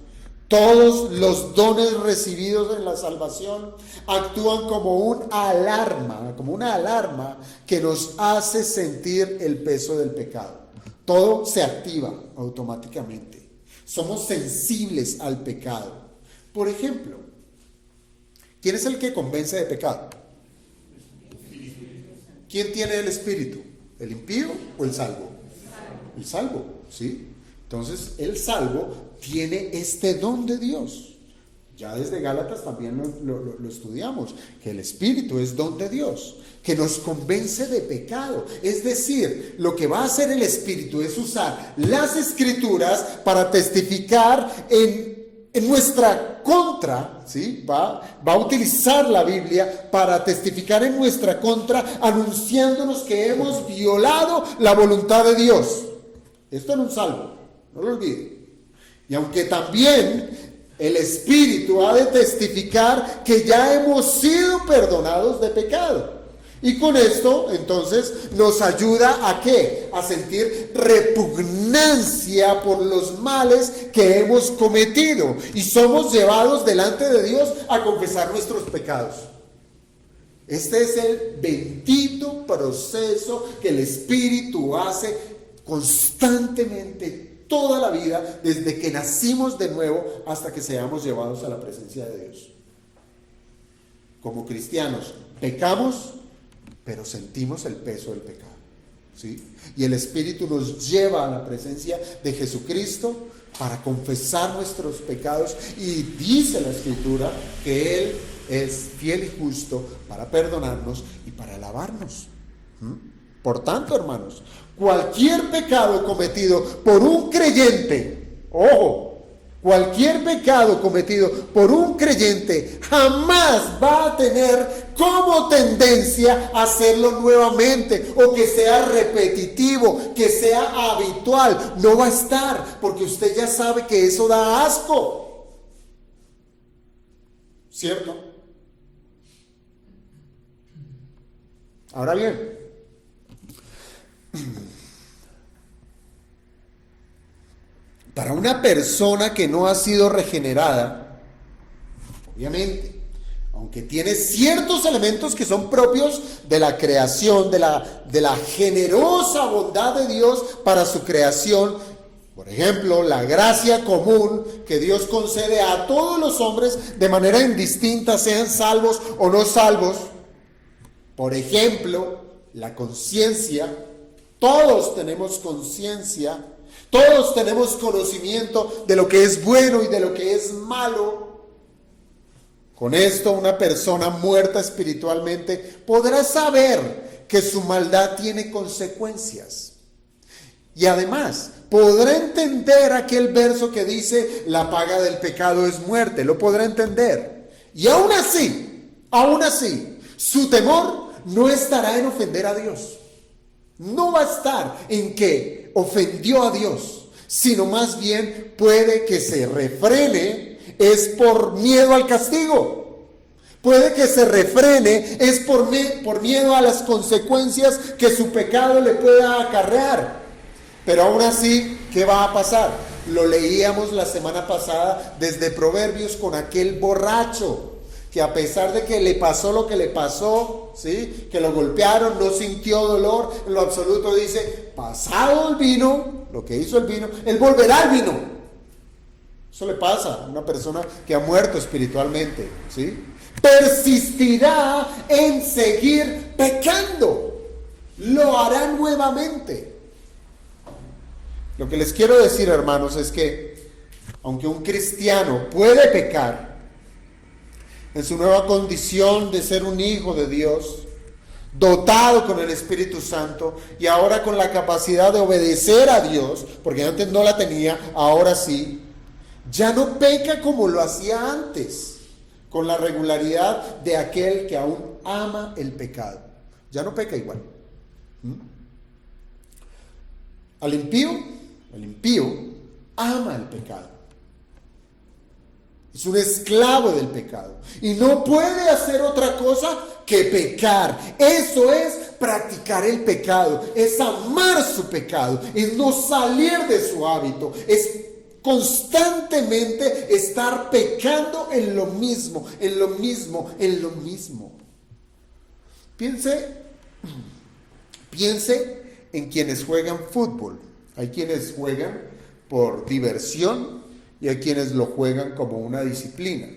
todos los dones recibidos en la salvación actúan como una alarma que nos hace sentir el peso del pecado. Todo se activa automáticamente. Somos sensibles al pecado. Por ejemplo, ¿quién es el que convence de pecado? ¿Quién tiene el espíritu? ¿El impío o el salvo? El salvo, ¿sí? Entonces, el salvo tiene este don de Dios. Ya desde Gálatas también lo estudiamos, que el Espíritu es don de Dios, que nos convence de pecado. Es decir, lo que va a hacer el Espíritu es usar las Escrituras para testificar en en nuestra contra, ¿sí? Va a utilizar la Biblia para testificar en nuestra contra, anunciándonos que hemos violado la voluntad de Dios. Esto en un salmo, no lo olvide. Y aunque también el Espíritu ha de testificar que ya hemos sido perdonados de pecado. Y con esto, entonces, nos ayuda ¿a qué? A sentir repugnancia por los males que hemos cometido. Y somos llevados delante de Dios a confesar nuestros pecados. Este es el bendito proceso que el Espíritu hace constantemente toda la vida, desde que nacimos de nuevo hasta que seamos llevados a la presencia de Dios. Como cristianos, pecamos, pero sentimos el peso del pecado, ¿sí? Y el Espíritu nos lleva a la presencia de Jesucristo para confesar nuestros pecados, y dice la Escritura que Él es fiel y justo para perdonarnos y para lavarnos. Por tanto, hermanos, cualquier pecado cometido por un creyente, ojo, cualquier pecado cometido por un creyente jamás va a tener como tendencia a hacerlo nuevamente, o que sea repetitivo, que sea habitual. No va a estar, porque usted ya sabe que eso da asco, ¿cierto? Ahora bien, para una persona que no ha sido regenerada, obviamente, aunque tiene ciertos elementos que son propios de la creación, de la generosa bondad de Dios para su creación, por ejemplo, la gracia común que Dios concede a todos los hombres de manera indistinta, sean salvos o no salvos. Por ejemplo, la conciencia. Todos tenemos conciencia. Todos tenemos conocimiento de lo que es bueno y de lo que es malo. Con esto, una persona muerta espiritualmente podrá saber que su maldad tiene consecuencias. Y además, podrá entender aquel verso que dice: la paga del pecado es muerte. Lo podrá entender. Y aún así, su temor no estará en ofender a Dios. No va a estar en que ofendió a Dios, sino más bien puede que se refrene es por miedo al castigo. Puede que se refrene es por miedo a las consecuencias que su pecado le pueda acarrear. Pero aún así, ¿qué va a pasar? Lo leíamos la semana pasada desde Proverbios con aquel borracho que, a pesar de que le pasó lo que le pasó, ¿sí?, que lo golpearon, no sintió dolor en lo absoluto. Dice: pasado el vino, lo que hizo el vino, él volverá al vino. Eso le pasa a una persona que ha muerto espiritualmente, ¿sí? Persistirá en seguir pecando, lo hará nuevamente. Lo que les quiero decir, hermanos, es que aunque un cristiano puede pecar en su nueva condición de ser un hijo de Dios, dotado con el Espíritu Santo y ahora con la capacidad de obedecer a Dios, porque antes no la tenía, ahora sí, ya no peca como lo hacía antes, con la regularidad de aquel que aún ama el pecado. Ya no peca igual. El impío ama el pecado. Es un esclavo del pecado y no puede hacer otra cosa que pecar. Eso es practicar el pecado, es amar su pecado, es no salir de su hábito, es constantemente estar pecando en lo mismo. Piense en quienes juegan fútbol. Hay quienes juegan por diversión y hay quienes lo juegan como una disciplina.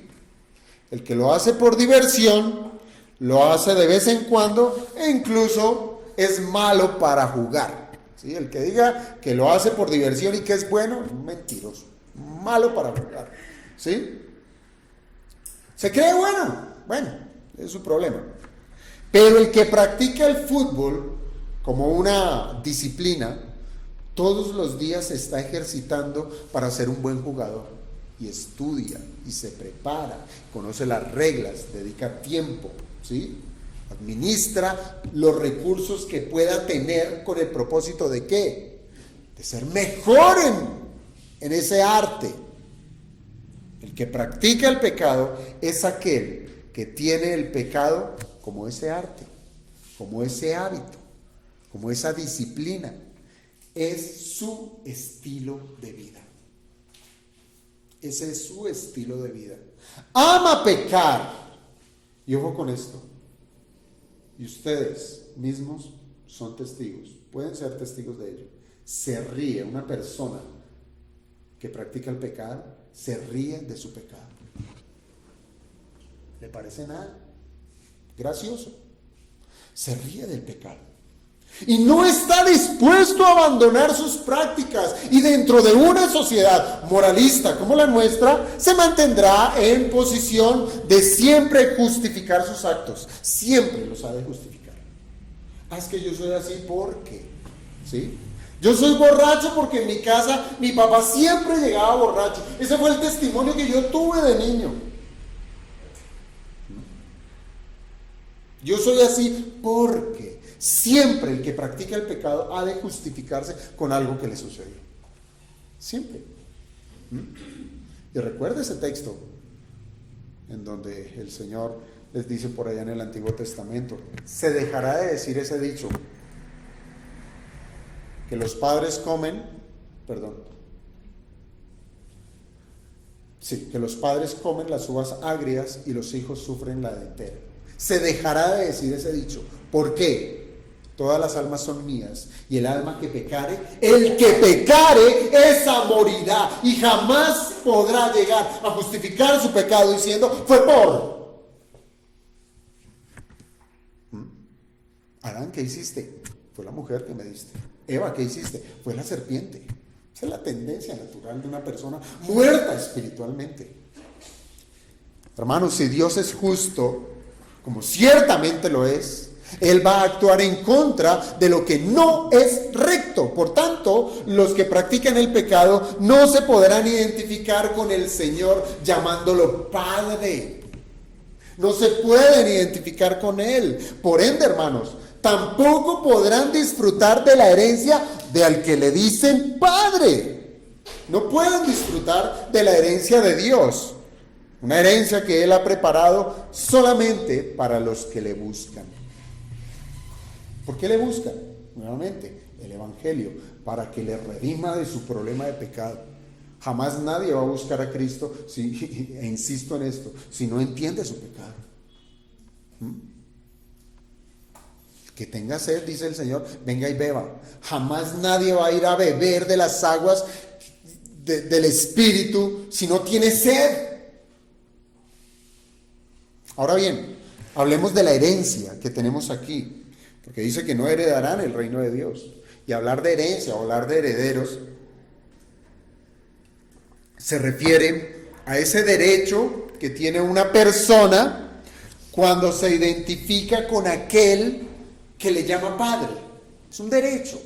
El que lo hace por diversión, lo hace de vez en cuando e incluso es malo para jugar, ¿sí? El que diga que lo hace por diversión y que es bueno, mentiroso, malo para jugar, ¿sí? ¿Se cree bueno? Bueno, es su problema. Pero el que practica el fútbol como una disciplina, todos los días se está ejercitando para ser un buen jugador. y estudia y se prepara, conoce las reglas, dedica tiempo, ¿sí? Administra los recursos que pueda tener con el propósito de ¿qué? De ser mejor en ese arte. El que practica el pecado es aquel que tiene el pecado como ese arte, como ese hábito, como esa disciplina. Es su estilo de vida. Ese es su estilo de vida. Ama pecar. Y ojo con esto. Y ustedes mismos son testigos. Pueden ser testigos de ello. Se ríe una persona que practica el pecado, se ríe de su pecado. ¿Le parece nada? Gracioso. Se ríe del pecado. Y no está dispuesto a abandonar sus prácticas. Y dentro de una sociedad moralista como la nuestra, se mantendrá en posición de siempre justificar sus actos. Siempre los ha de justificar. Es que yo soy así porque, ¿sí? Yo soy borracho porque en mi casa mi papá siempre llegaba borracho. Ese fue el testimonio que yo tuve de niño. Yo soy así porque siempre el que practica el pecado ha de justificarse con algo que le sucedió. Siempre. Y recuerda ese texto en donde el Señor les dice por allá en el Antiguo Testamento, se dejará de decir ese dicho, que los padres comen, que los padres comen las uvas agrias y los hijos sufren la dentera. Se dejará de decir ese dicho. ¿Por qué? Todas las almas son mías, y el alma que pecare, el que pecare, esa morirá, y jamás podrá llegar a justificar su pecado diciendo, fue por Adán, ¿qué hiciste? Fue la mujer que me diste. Eva, ¿qué hiciste? Fue la serpiente. Esa es la tendencia natural de una persona muerta espiritualmente. Hermanos, si Dios es justo, como ciertamente lo es, Él va a actuar en contra de lo que no es recto. Por tanto, los que practican el pecado no se podrán identificar con el Señor llamándolo Padre. No se pueden identificar con Él. Por ende, hermanos, tampoco podrán disfrutar de la herencia de al que le dicen Padre. No pueden disfrutar de la herencia de Dios. Una herencia que Él ha preparado solamente para los que le buscan. ¿Por qué le buscan? Nuevamente, el Evangelio, para que le redima de su problema de pecado. Jamás nadie va a buscar a Cristo, e insisto en esto, si no entiende su pecado. Que tenga sed, dice el Señor, venga y beba. Jamás nadie va a ir a beber de las aguas del Espíritu si no tiene sed. Ahora bien, hablemos de la herencia que tenemos aquí, porque dice que no heredarán el reino de Dios. Y hablar de herencia o hablar de herederos se refiere a ese derecho que tiene una persona cuando se identifica con aquel que le llama padre. Es un derecho.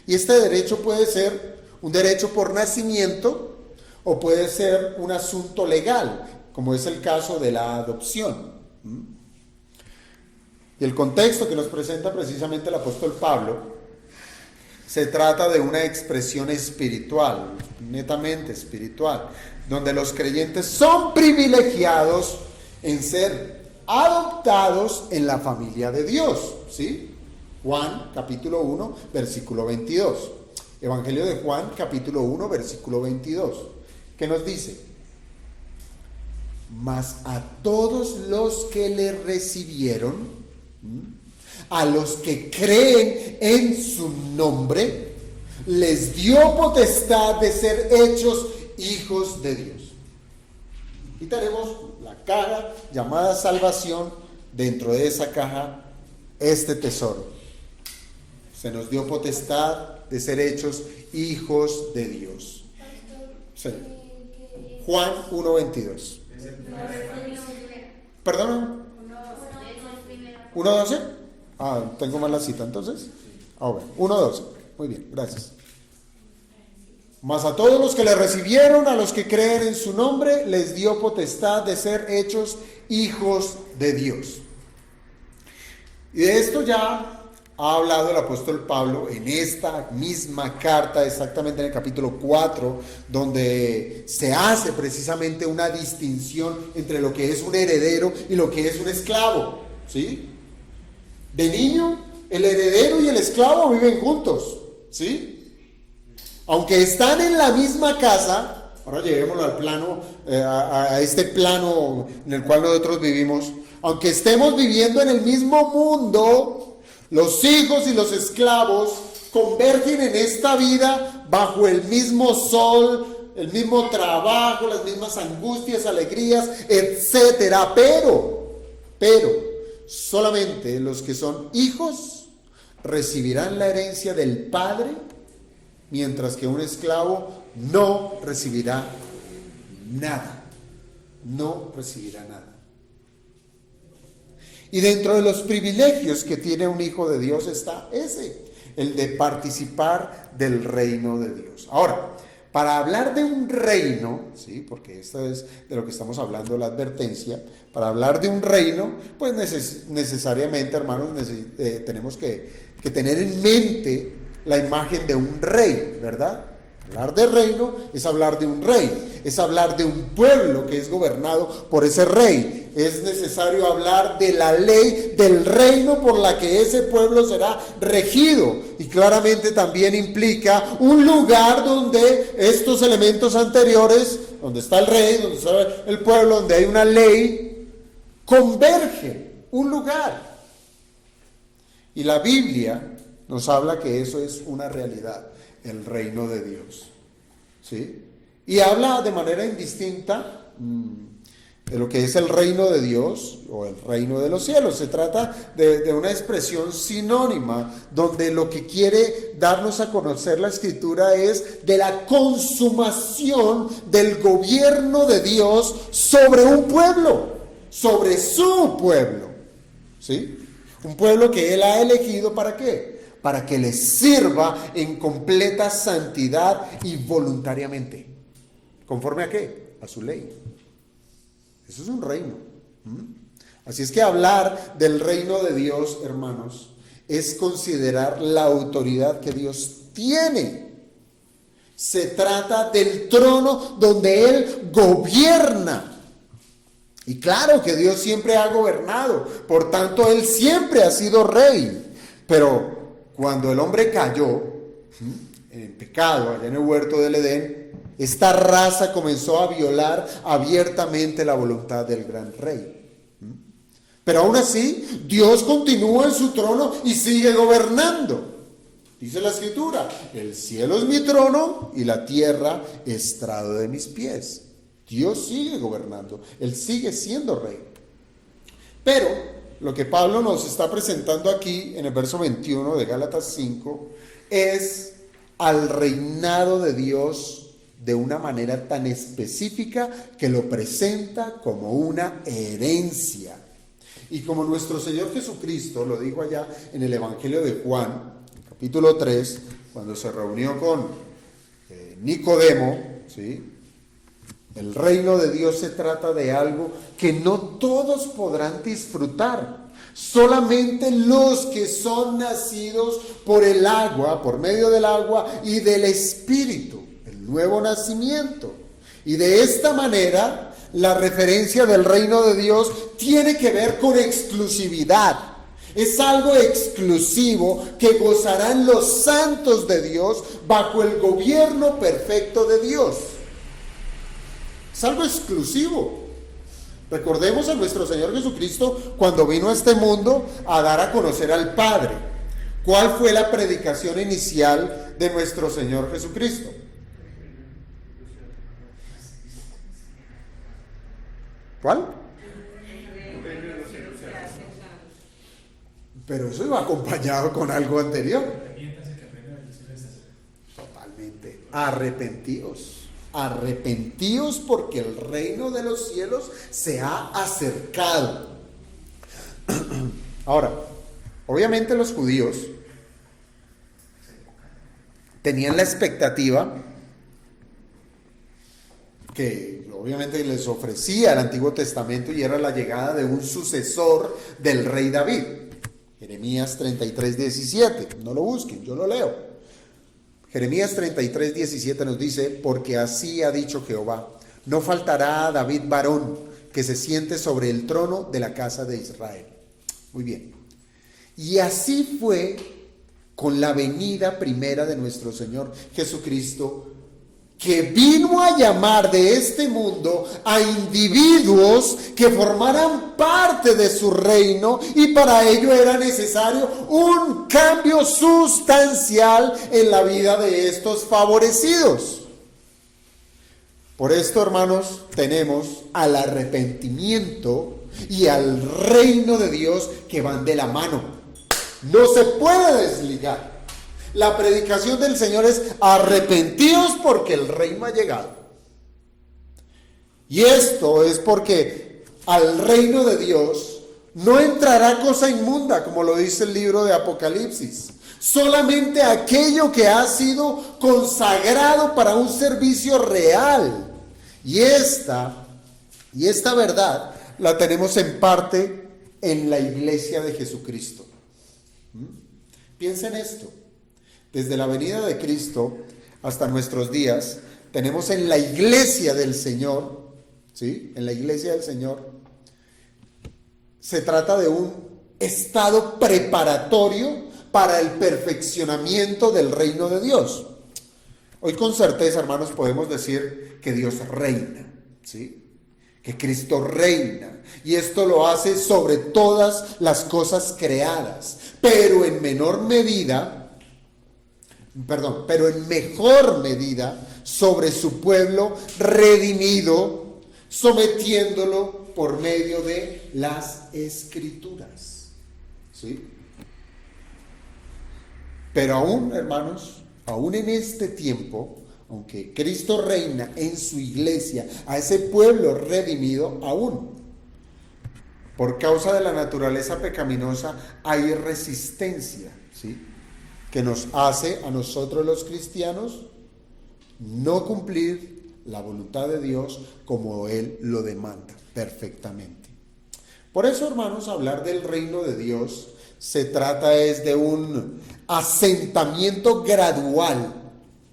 Y este derecho puede ser un derecho por nacimiento o puede ser un asunto legal, como es el caso de la adopción. Y el contexto que nos presenta precisamente el apóstol Pablo, se trata de una expresión espiritual, netamente espiritual, donde los creyentes son privilegiados en ser adoptados en la familia de Dios, ¿sí? Juan capítulo 1, versículo 22. Evangelio de Juan capítulo 1, versículo 22. ¿Qué nos dice? Mas a todos los que le recibieron, a los que creen en su nombre, les dio potestad de ser hechos hijos de Dios. Y tenemos la caja llamada salvación, dentro de esa caja este tesoro. Se nos dio potestad de ser hechos hijos de Dios. Sí. Juan 1:22. ¿Perdón? 1:12. Tengo mal la cita entonces. Bueno, 1:12. Muy bien, gracias. Mas a todos los que le recibieron, a los que creen en su nombre, les dio potestad de ser hechos hijos de Dios. Y de esto ya ha hablado el apóstol Pablo en esta misma carta, exactamente en el capítulo 4, donde se hace precisamente una distinción entre lo que es un heredero y lo que es un esclavo, ¿sí? De niño, el heredero y el esclavo viven juntos, ¿sí? Aunque están en la misma casa, ahora llevémoslo al plano, a este plano en el cual nosotros vivimos, aunque estemos viviendo en el mismo mundo, los hijos y los esclavos convergen en esta vida bajo el mismo sol, el mismo trabajo, las mismas angustias, alegrías, etcétera. Pero solamente los que son hijos recibirán la herencia del Padre, mientras que un esclavo no recibirá nada. No recibirá nada. Y dentro de los privilegios que tiene un hijo de Dios está ese, el de participar del reino de Dios. Ahora, para hablar de un reino, ¿sí? Porque esto es de lo que estamos hablando, la advertencia, para hablar de un reino, pues necesariamente, hermanos, tenemos que tener en mente la imagen de un rey, ¿verdad? Hablar de reino es hablar de un rey, es hablar de un pueblo que es gobernado por ese rey. Es necesario hablar de la ley del reino por la que ese pueblo será regido. Y claramente también implica un lugar donde estos elementos anteriores, donde está el rey, donde está el pueblo, donde hay una ley, convergen, un lugar. Y la Biblia nos habla que eso es una realidad, el reino de Dios, ¿sí? Y habla de manera indistinta de lo que es el reino de Dios o el reino de los cielos. Se trata de una expresión sinónima, donde lo que quiere darnos a conocer la Escritura es de la consumación del gobierno de Dios sobre un pueblo, sobre su pueblo, ¿sí? Un pueblo que Él ha elegido, ¿para qué? Para que le sirva en completa santidad y voluntariamente. ¿Conforme a qué? A su ley. Eso es un reino. Así es que hablar del reino de Dios, hermanos, es considerar la autoridad que Dios tiene. Se trata del trono donde Él gobierna. Y claro que Dios siempre ha gobernado, por tanto Él siempre ha sido rey. Pero cuando el hombre cayó en pecado allá en el huerto del Edén, esta raza comenzó a violar abiertamente la voluntad del gran rey. Pero aún así, Dios continúa en su trono y sigue gobernando. Dice la Escritura: el cielo es mi trono y la tierra estrado de mis pies. Dios sigue gobernando, Él sigue siendo rey. Pero lo que Pablo nos está presentando aquí en el verso 21 de Gálatas 5 es al reinado de Dios de una manera tan específica que lo presenta como una herencia. Y como nuestro Señor Jesucristo lo dijo allá en el Evangelio de Juan, capítulo 3, cuando se reunió con Nicodemo, ¿sí? El reino de Dios se trata de algo que no todos podrán disfrutar. Solamente los que son nacidos por el agua, por medio del agua y del Espíritu, el nuevo nacimiento. Y de esta manera, la referencia del reino de Dios tiene que ver con exclusividad. Es algo exclusivo que gozarán los santos de Dios bajo el gobierno perfecto de Dios. Es algo exclusivo. Recordemos a nuestro Señor Jesucristo cuando vino a este mundo a dar a conocer al Padre. ¿Cuál fue la predicación inicial de nuestro Señor Jesucristo? ¿Cuál? Pero eso iba acompañado con algo anterior. Totalmente. Arrepentíos. Arrepentíos porque el reino de los cielos se ha acercado. Ahora, obviamente los judíos tenían la expectativa que obviamente les ofrecía el Antiguo Testamento, y era la llegada de un sucesor del rey David. Jeremías 33:17, no lo busquen, yo lo leo. Jeremías 33:17 nos dice: porque así ha dicho Jehová, no faltará a David varón que se siente sobre el trono de la casa de Israel. Muy bien. Y así fue con la venida primera de nuestro Señor Jesucristo, que vino a llamar de este mundo a individuos que formaran parte de su reino, y para ello era necesario un cambio sustancial en la vida de estos favorecidos. Por esto, hermanos, tenemos al arrepentimiento y al reino de Dios que van de la mano. No se puede desligar. La predicación del Señor es: arrepentidos porque el reino ha llegado. Y esto es porque al reino de Dios no entrará cosa inmunda, como lo dice el libro de Apocalipsis. Solamente aquello que ha sido consagrado para un servicio real. Y esta verdad la tenemos en parte en la iglesia de Jesucristo. Piensen esto. Desde la venida de Cristo hasta nuestros días, tenemos en la iglesia del Señor, ¿sí? En la iglesia del Señor, se trata de un estado preparatorio para el perfeccionamiento del reino de Dios. Hoy con certeza, hermanos, podemos decir que Dios reina, ¿sí? Que Cristo reina, y esto lo hace sobre todas las cosas creadas, pero en mejor medida sobre su pueblo redimido, sometiéndolo por medio de las Escrituras, ¿sí? Pero aún, hermanos, aún en este tiempo, aunque Cristo reina en su iglesia, a ese pueblo redimido, aún por causa de la naturaleza pecaminosa hay resistencia, ¿sí? Que nos hace a nosotros los cristianos no cumplir la voluntad de Dios como Él lo demanda perfectamente. Por eso, hermanos, hablar del reino de Dios se trata es de un asentamiento gradual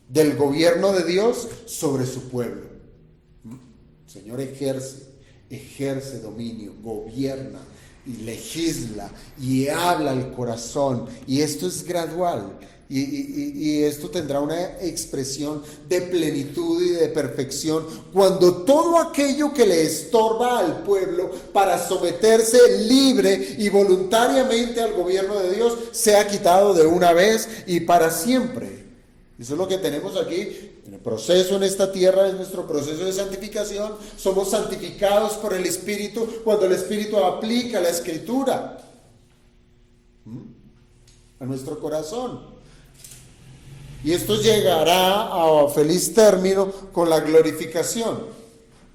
del gobierno de Dios sobre su pueblo. El Señor ejerce dominio, gobierna y legisla y habla al corazón, y esto es gradual, y esto tendrá una expresión de plenitud y de perfección cuando todo aquello que le estorba al pueblo para someterse libre y voluntariamente al gobierno de Dios sea quitado de una vez y para siempre. Eso es lo que tenemos aquí. El proceso en esta tierra es nuestro proceso de santificación. Somos santificados por el Espíritu cuando el Espíritu aplica la Escritura a nuestro corazón. Y esto llegará a feliz término con la glorificación.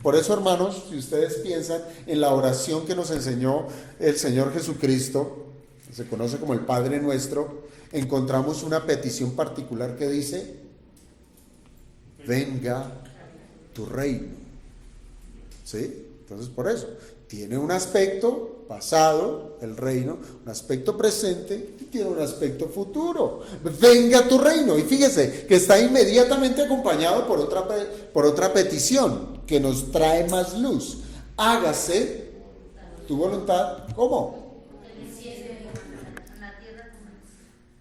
Por eso, hermanos, si ustedes piensan en la oración que nos enseñó el Señor Jesucristo, que se conoce como el Padre Nuestro, encontramos una petición particular que dice: venga tu reino. ¿Sí? Entonces, por eso, tiene un aspecto pasado, el reino, un aspecto presente y tiene un aspecto futuro. Venga tu reino. Y fíjese que está inmediatamente acompañado por otra petición que nos trae más luz. Hágase tu voluntad, ¿cómo?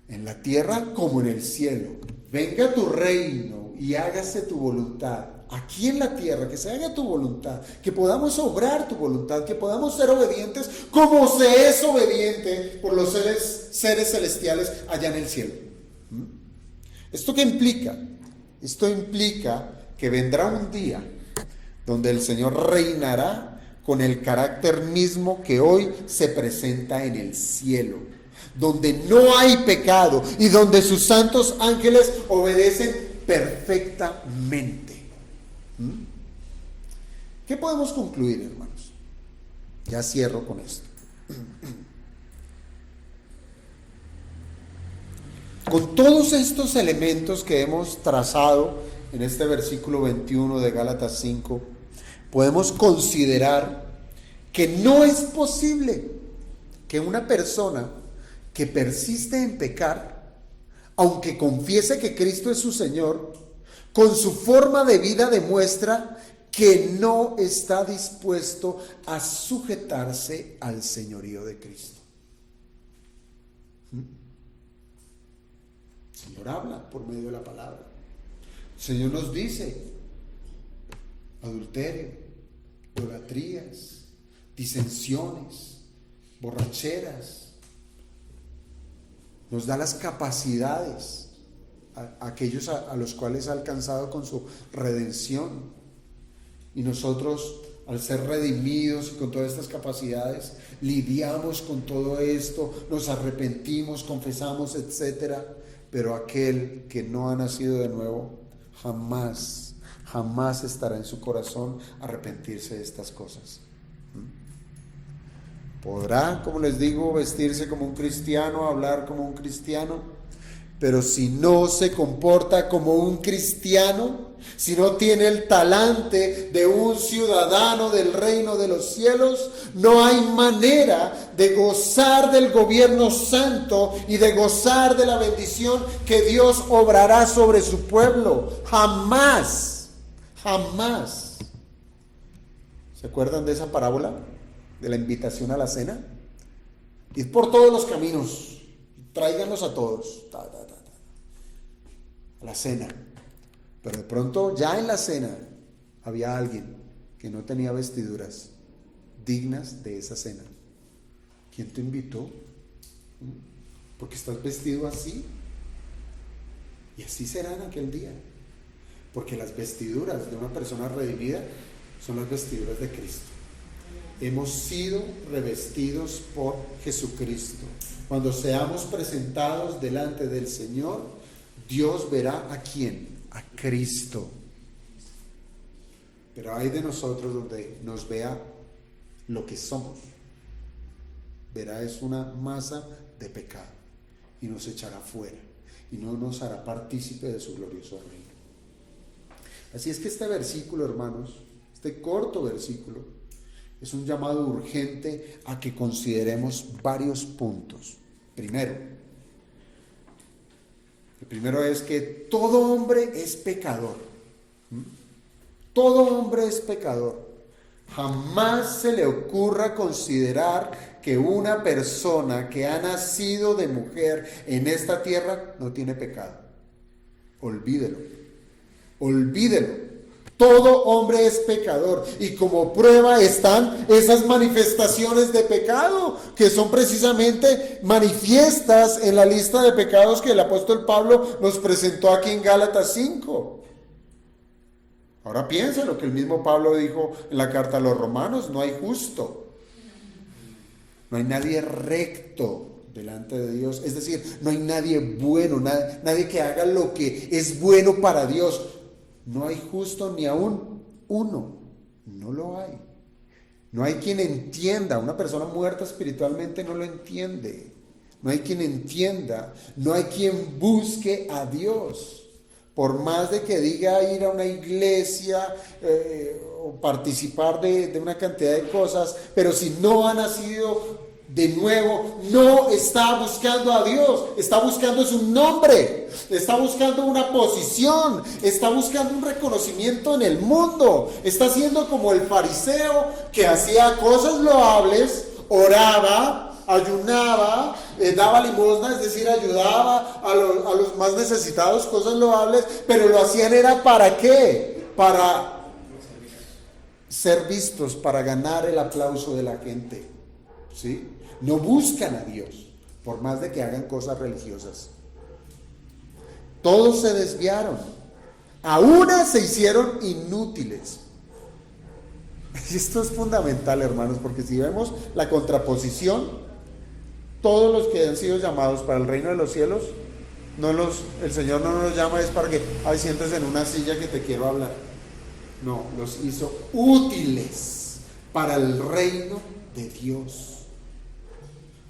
En la tierra como en el cielo. Venga tu reino y hágase tu voluntad. Aquí en la tierra, que se haga tu voluntad, que podamos obrar tu voluntad, que podamos ser obedientes como se es obediente por los seres celestiales allá en el cielo. ¿Esto qué implica? Esto implica que vendrá un día donde el Señor reinará con el carácter mismo que hoy se presenta en el cielo, donde no hay pecado y donde sus santos ángeles obedecen perfectamente. ¿Qué podemos concluir, hermanos? Ya cierro con esto. Con todos estos elementos que hemos trazado en este versículo 21 de Gálatas 5, podemos considerar que no es posible que una persona que persiste en pecar, aunque confiese que Cristo es su Señor, con su forma de vida demuestra que no está dispuesto a sujetarse al señorío de Cristo. El Señor habla por medio de la palabra. El Señor nos dice: adulterio, idolatrías, disensiones, borracheras. Nos da las capacidades a aquellos a los cuales ha alcanzado con su redención. Y nosotros, al ser redimidos y con todas estas capacidades, lidiamos con todo esto, nos arrepentimos, confesamos, etcétera. Pero aquel que no ha nacido de nuevo, jamás estará en su corazón arrepentirse de estas cosas. Podrá, como les digo, vestirse como un cristiano, hablar como un cristiano, pero si no se comporta como un cristiano, si no tiene el talante de un ciudadano del reino de los cielos, no hay manera de gozar del gobierno santo y de gozar de la bendición que Dios obrará sobre su pueblo. Jamás. ¿Se acuerdan de esa parábola de la invitación a la cena? Id por todos los caminos, tráiganlos a todos a la cena. Pero de pronto ya en la cena había alguien que no tenía vestiduras dignas de esa cena. ¿Quién te invitó? Porque estás vestido así. Y así será en aquel día. Porque las vestiduras de una persona redimida son las vestiduras de Cristo. Hemos sido revestidos por Jesucristo. Cuando seamos presentados delante del Señor, Dios verá ¿a quién? A Cristo. Pero hay de nosotros donde nos vea lo que somos. Verá es una masa de pecado y nos echará fuera y no nos hará partícipe de su glorioso reino. Así es que este versículo, hermanos, este corto versículo, es un llamado urgente a que consideremos varios puntos. Primero, el primero es que todo hombre es pecador. Todo hombre es pecador. Jamás se le ocurra considerar que una persona que ha nacido de mujer en esta tierra no tiene pecado. Olvídelo. Todo hombre es pecador y como prueba están esas manifestaciones de pecado que son precisamente manifiestas en la lista de pecados que el apóstol Pablo nos presentó aquí en Gálatas 5. Ahora piensa lo que el mismo Pablo dijo en la carta a los Romanos: no hay justo, no hay nadie recto delante de Dios, es decir, no hay nadie bueno, nadie que haga lo que es bueno para Dios. No hay justo ni aún uno, no lo hay. No hay quien entienda, una persona muerta espiritualmente no lo entiende. No hay quien entienda, no hay quien busque a Dios. Por más de que diga ir a una iglesia o participar de una cantidad de cosas, pero si no ha nacido de nuevo, no está buscando a Dios, está buscando su nombre, está buscando una posición, está buscando un reconocimiento en el mundo, está siendo como el fariseo que hacía cosas loables, oraba, ayunaba, daba limosna, es decir, ayudaba a los más necesitados, cosas loables, pero lo hacían era ¿para qué? Para ser vistos, para ganar el aplauso de la gente, ¿sí? No buscan a Dios, por más de que hagan cosas religiosas. Todos se desviaron, a una se hicieron inútiles. Esto es fundamental, hermanos, porque si vemos la contraposición, todos los que han sido llamados para el reino de los cielos, el Señor no nos llama es para que siéntese en una silla que te quiero hablar. No, los hizo útiles para el reino de Dios.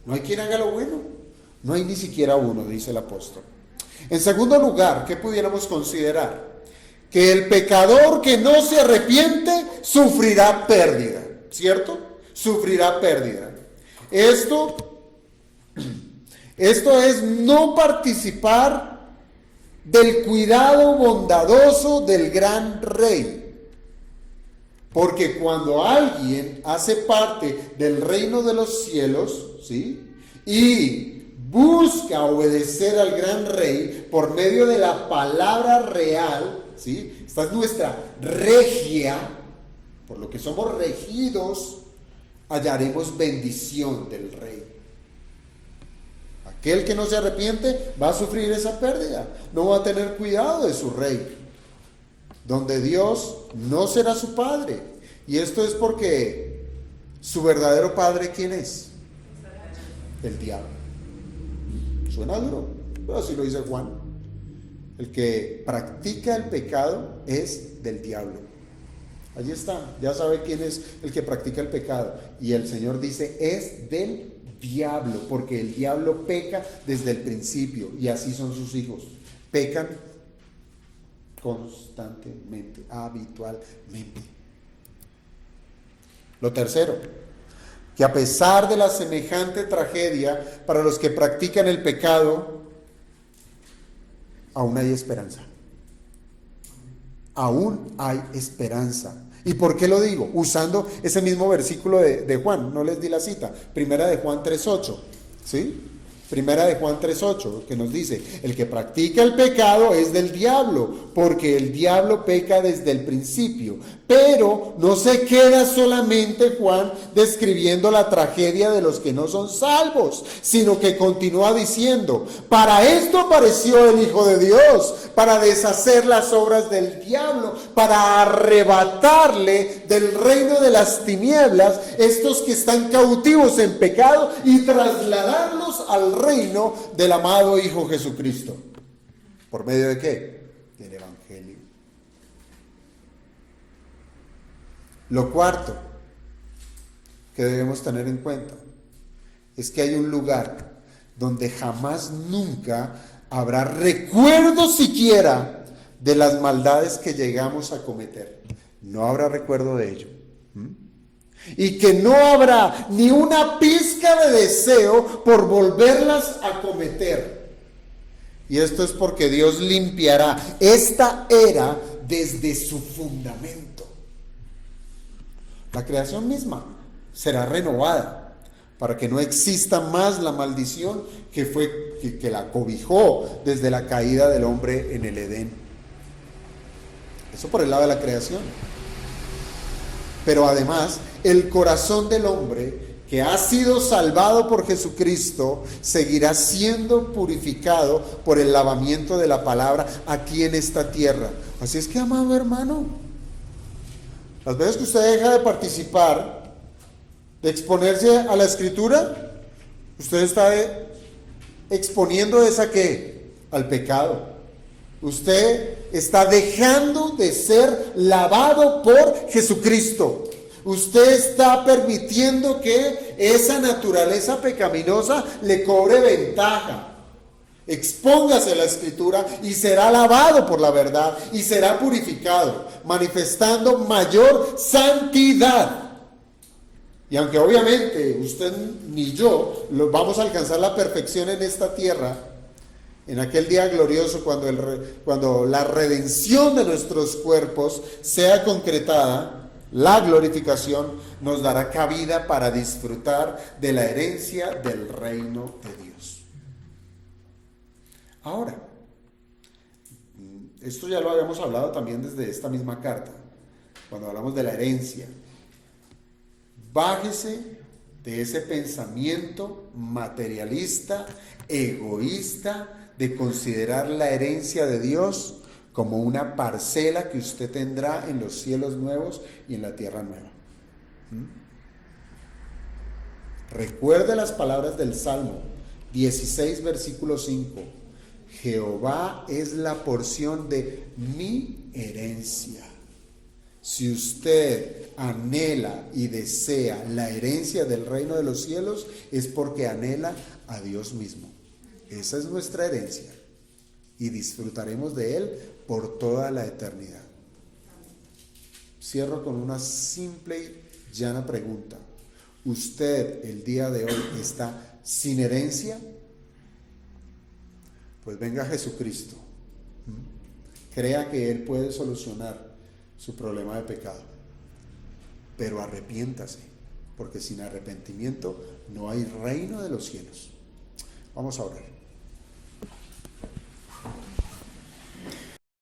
No hay quien haga lo bueno, no hay ni siquiera uno, dice el apóstol. En segundo lugar, ¿qué pudiéramos considerar? Que el pecador que no se arrepiente sufrirá pérdida, ¿cierto? Sufrirá pérdida. Esto es no participar del cuidado bondadoso del gran rey. Porque cuando alguien hace parte del reino de los cielos, ¿sí?, y busca obedecer al gran rey por medio de la palabra real, ¿sí?, esta es nuestra regia, por lo que somos regidos, hallaremos bendición del rey. Aquel que no se arrepiente va a sufrir esa pérdida, no va a tener cuidado de su rey, donde Dios no será su padre. Y esto es porque su verdadero padre, ¿quién es? El diablo. Suena duro, pero así lo dice Juan. El que practica el pecado es del diablo. Allí está, ya sabe quién es el que practica el pecado. Y el Señor dice, es del diablo, porque el diablo peca desde el principio, y así son sus hijos. Pecan constantemente, habitualmente. Lo tercero, que a pesar de la semejante tragedia para los que practican el pecado, aún hay esperanza. Aún hay esperanza. ¿Y por qué lo digo? Usando ese mismo versículo de Juan, no les di la cita, primera de Juan 3:8, ¿sí? Primera de Juan 3:8, que nos dice, el que practica el pecado es del diablo, porque el diablo peca desde el principio. Pero no se queda solamente Juan describiendo la tragedia de los que no son salvos, sino que continúa diciendo, para esto apareció el Hijo de Dios, para deshacer las obras del diablo, para arrebatarle del reino de las tinieblas estos que están cautivos en pecado y trasladarlos al reino del amado Hijo Jesucristo. ¿Por medio de qué? Del Evangelio. Lo cuarto que debemos tener en cuenta es que hay un lugar donde jamás nunca habrá recuerdo siquiera de las maldades que llegamos a cometer. No habrá recuerdo de ello. Y que no habrá ni una pizca de deseo por volverlas a cometer. Y esto es porque Dios limpiará esta era desde su fundamento. La creación misma será renovada para que no exista más la maldición que la cobijó desde la caída del hombre en el Edén. Eso por el lado de la creación. Pero además, el corazón del hombre que ha sido salvado por Jesucristo seguirá siendo purificado por el lavamiento de la palabra aquí en esta tierra. Así es que, amado hermano, las veces que usted deja de participar, de exponerse a la Escritura, usted está exponiendo ¿a qué? Al pecado. Usted está dejando de ser lavado por Jesucristo. Usted está permitiendo que esa naturaleza pecaminosa le cobre ventaja. Expóngase a la Escritura y será lavado por la verdad y será purificado, manifestando mayor santidad. Y aunque obviamente usted ni yo vamos a alcanzar la perfección en esta tierra, en aquel día glorioso cuando la redención de nuestros cuerpos sea concretada, la glorificación nos dará cabida para disfrutar de la herencia del reino de Dios. Ahora, esto ya lo habíamos hablado también desde esta misma carta, cuando hablamos de la herencia. Bájese de ese pensamiento materialista, egoísta, de considerar la herencia de Dios como una parcela que usted tendrá en los cielos nuevos y en la tierra nueva. Recuerde las palabras del Salmo 16, versículo 5. Jehová es la porción de mi herencia. Si usted anhela y desea la herencia del reino de los cielos, es porque anhela a Dios mismo. Esa es nuestra herencia. y disfrutaremos de Él por toda la eternidad. Cierro con una simple y llana pregunta. ¿Usted el día de hoy está sin herencia? Pues venga Jesucristo. Crea que Él puede solucionar su problema de pecado. Pero arrepiéntase, porque sin arrepentimiento no hay reino de los cielos. Vamos a orar.